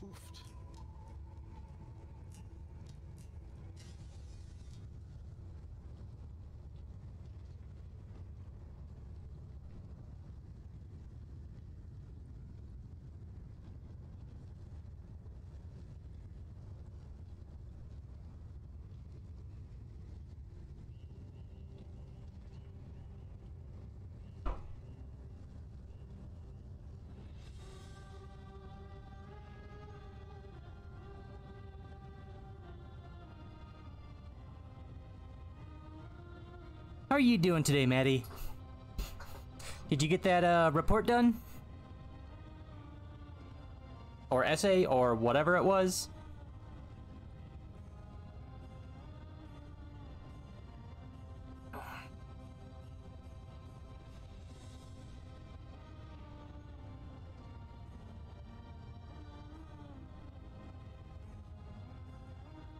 Poofed. How are you doing today, Maddie? Did you get that report done? Or essay, or whatever it was?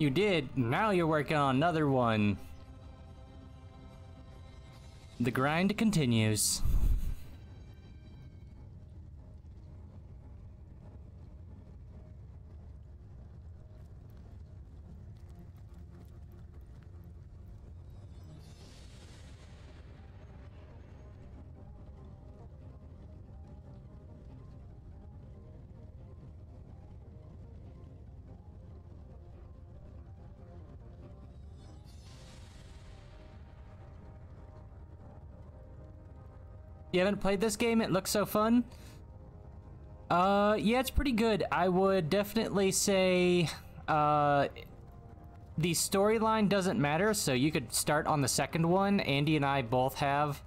You did. Now you're working on another one. The grind continues. You haven't played this game? It looks so fun. Yeah, it's pretty good. I would definitely say, the storyline doesn't matter, so you could start on the second one. Andy and I both have,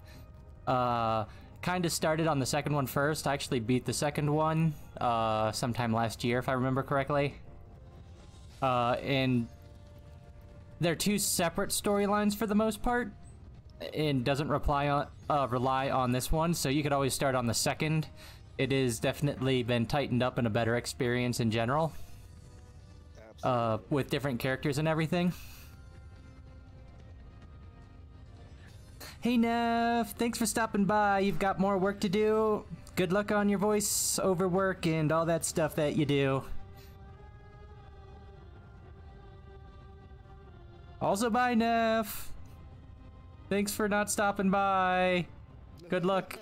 kind of started on the second one first. I actually beat the second one, sometime last year, if I remember correctly. And they're two separate storylines for the most part, and doesn't rely on this one, so you could always start on the second. It has definitely been tightened up and a better experience in general, with different characters and everything. Hey Neff, thanks for stopping by. You've got more work to do. Good luck on your voice over work and all that stuff that you do. Also, bye Neff. Thanks for not stopping by. Good luck.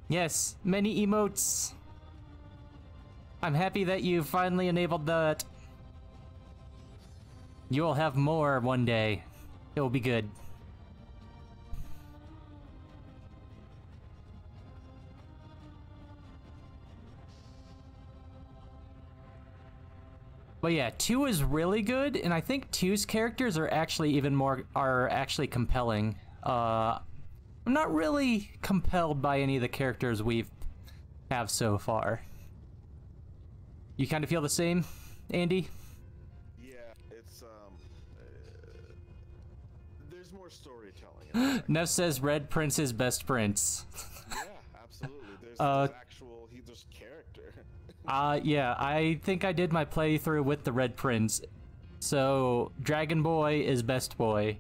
Yes, many emotes. I'm happy that you finally enabled that. You'll have more one day. It will be good. But yeah, 2 is really good, and I think 2's characters are actually actually compelling. I'm not really compelled by any of the characters we've have so far. You kind of feel the same, Andy? Yeah, it's there's more storytelling. Nev says Red Prince is best prince. Yeah, absolutely. There's actual there's character. Yeah, I think I did my playthrough with the Red Prince. So Dragon Boy is best boy.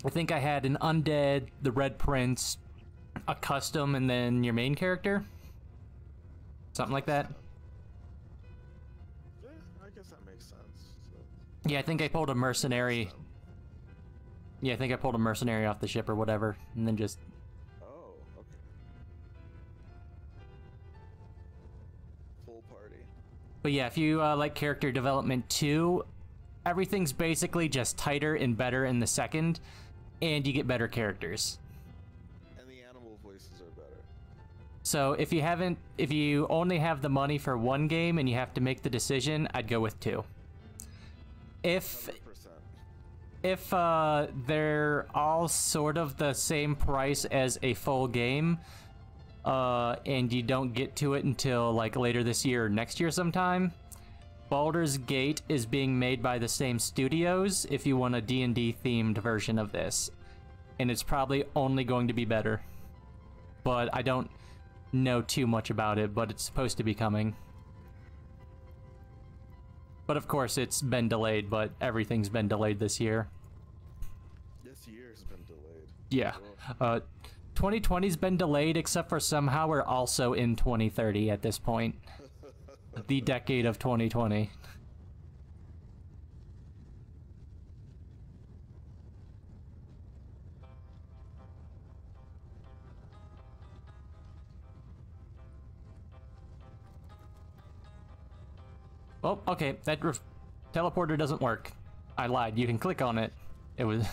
I think I had an undead, the Red Prince, a custom, and then your main character? Something like that? Yeah, I guess that makes sense. So. Yeah, I think I pulled a mercenary. Yeah, I think I pulled a mercenary off the ship or whatever, and then just... Oh, okay. Full party. But yeah, if you like character development too, everything's basically just tighter and better in the second. And you get better characters. And the animal voices are better. So if you only have the money for one game and you have to make the decision, I'd go with 2. If 100%. They're all sort of the same price as a full game, and you don't get to it until like later this year or next year sometime, Baldur's Gate is being made by the same studios if you want a D&D themed version of this. And it's probably only going to be better. But I don't know too much about it, but it's supposed to be coming. But of course it's been delayed, but everything's been delayed this year. This year's been delayed. Yeah. 2020's been delayed, except for somehow we're also in 2030 at this point. The decade of 2020. Oh, okay, that teleporter doesn't work. I lied, you can click on it. It was,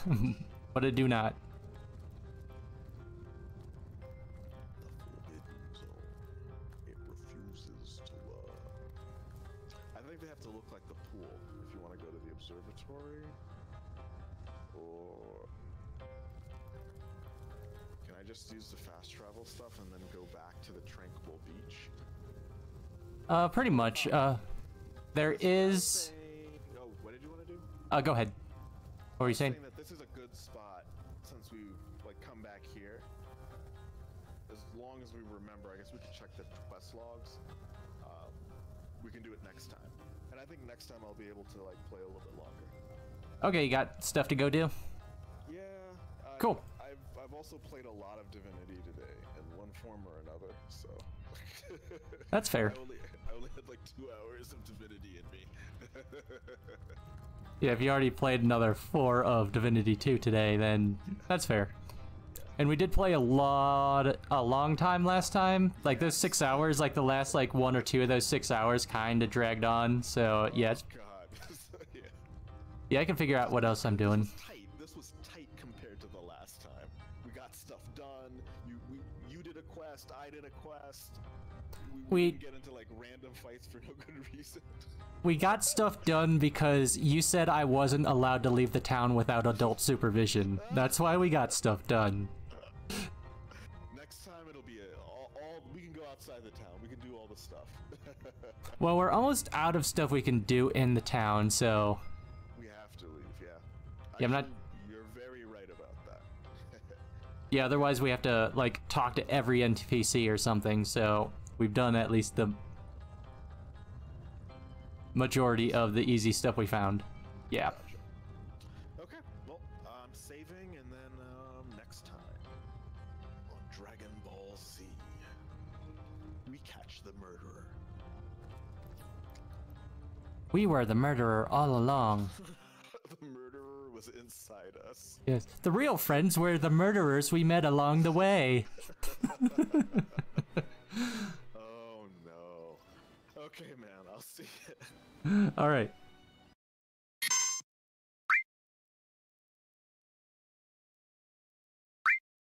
but it do not. I think they have to look like the pool if you want to go to the observatory. Or can I just use the fast travel stuff and then go back to the tranquil beach? Pretty much. There is... Oh, what did you want to do? Go ahead. What were you saying? That this is a good spot since we've like come back here. As long as we remember, I guess we can check the quest logs. We can do it next time, and I think next time I'll be able to like play a little bit longer. Okay, you got stuff to go do? Yeah. Cool. I've also played a lot of Divinity today in one form or another, so. That's fair. I only had like 2 hours of Divinity in me. Yeah, if you already played another 4 of Divinity 2 today, then that's fair. And we did play a long time last time. Like those 6 hours, like the last like 1 or 2 of those 6 hours kind of dragged on. So yeah. yeah. Yeah, I can figure out what else I'm doing. This was tight compared to the last time. We got stuff done. You did a quest. I did a quest. We didn't get into like random fights for no good reason. We got stuff done because you said I wasn't allowed to leave the town without adult supervision. That's why we got stuff done. Next time it'll be all we can go outside the town. We can do all the stuff. Well, we're almost out of stuff we can do in the town, so... We have to leave, yeah. Yeah, I'm not... You're very right about that. Yeah, otherwise we have to, like, talk to every NPC or something, so... We've done at least the... majority of the easy stuff we found. Yeah. Gotcha. Okay, well, I'm saving, and then next time on Dragon Ball Z, we catch the murderer. We were the murderer all along. The murderer was inside us. Yes, the real friends were the murderers we met along the way. Oh no. Okay, man, I'll see you. All right.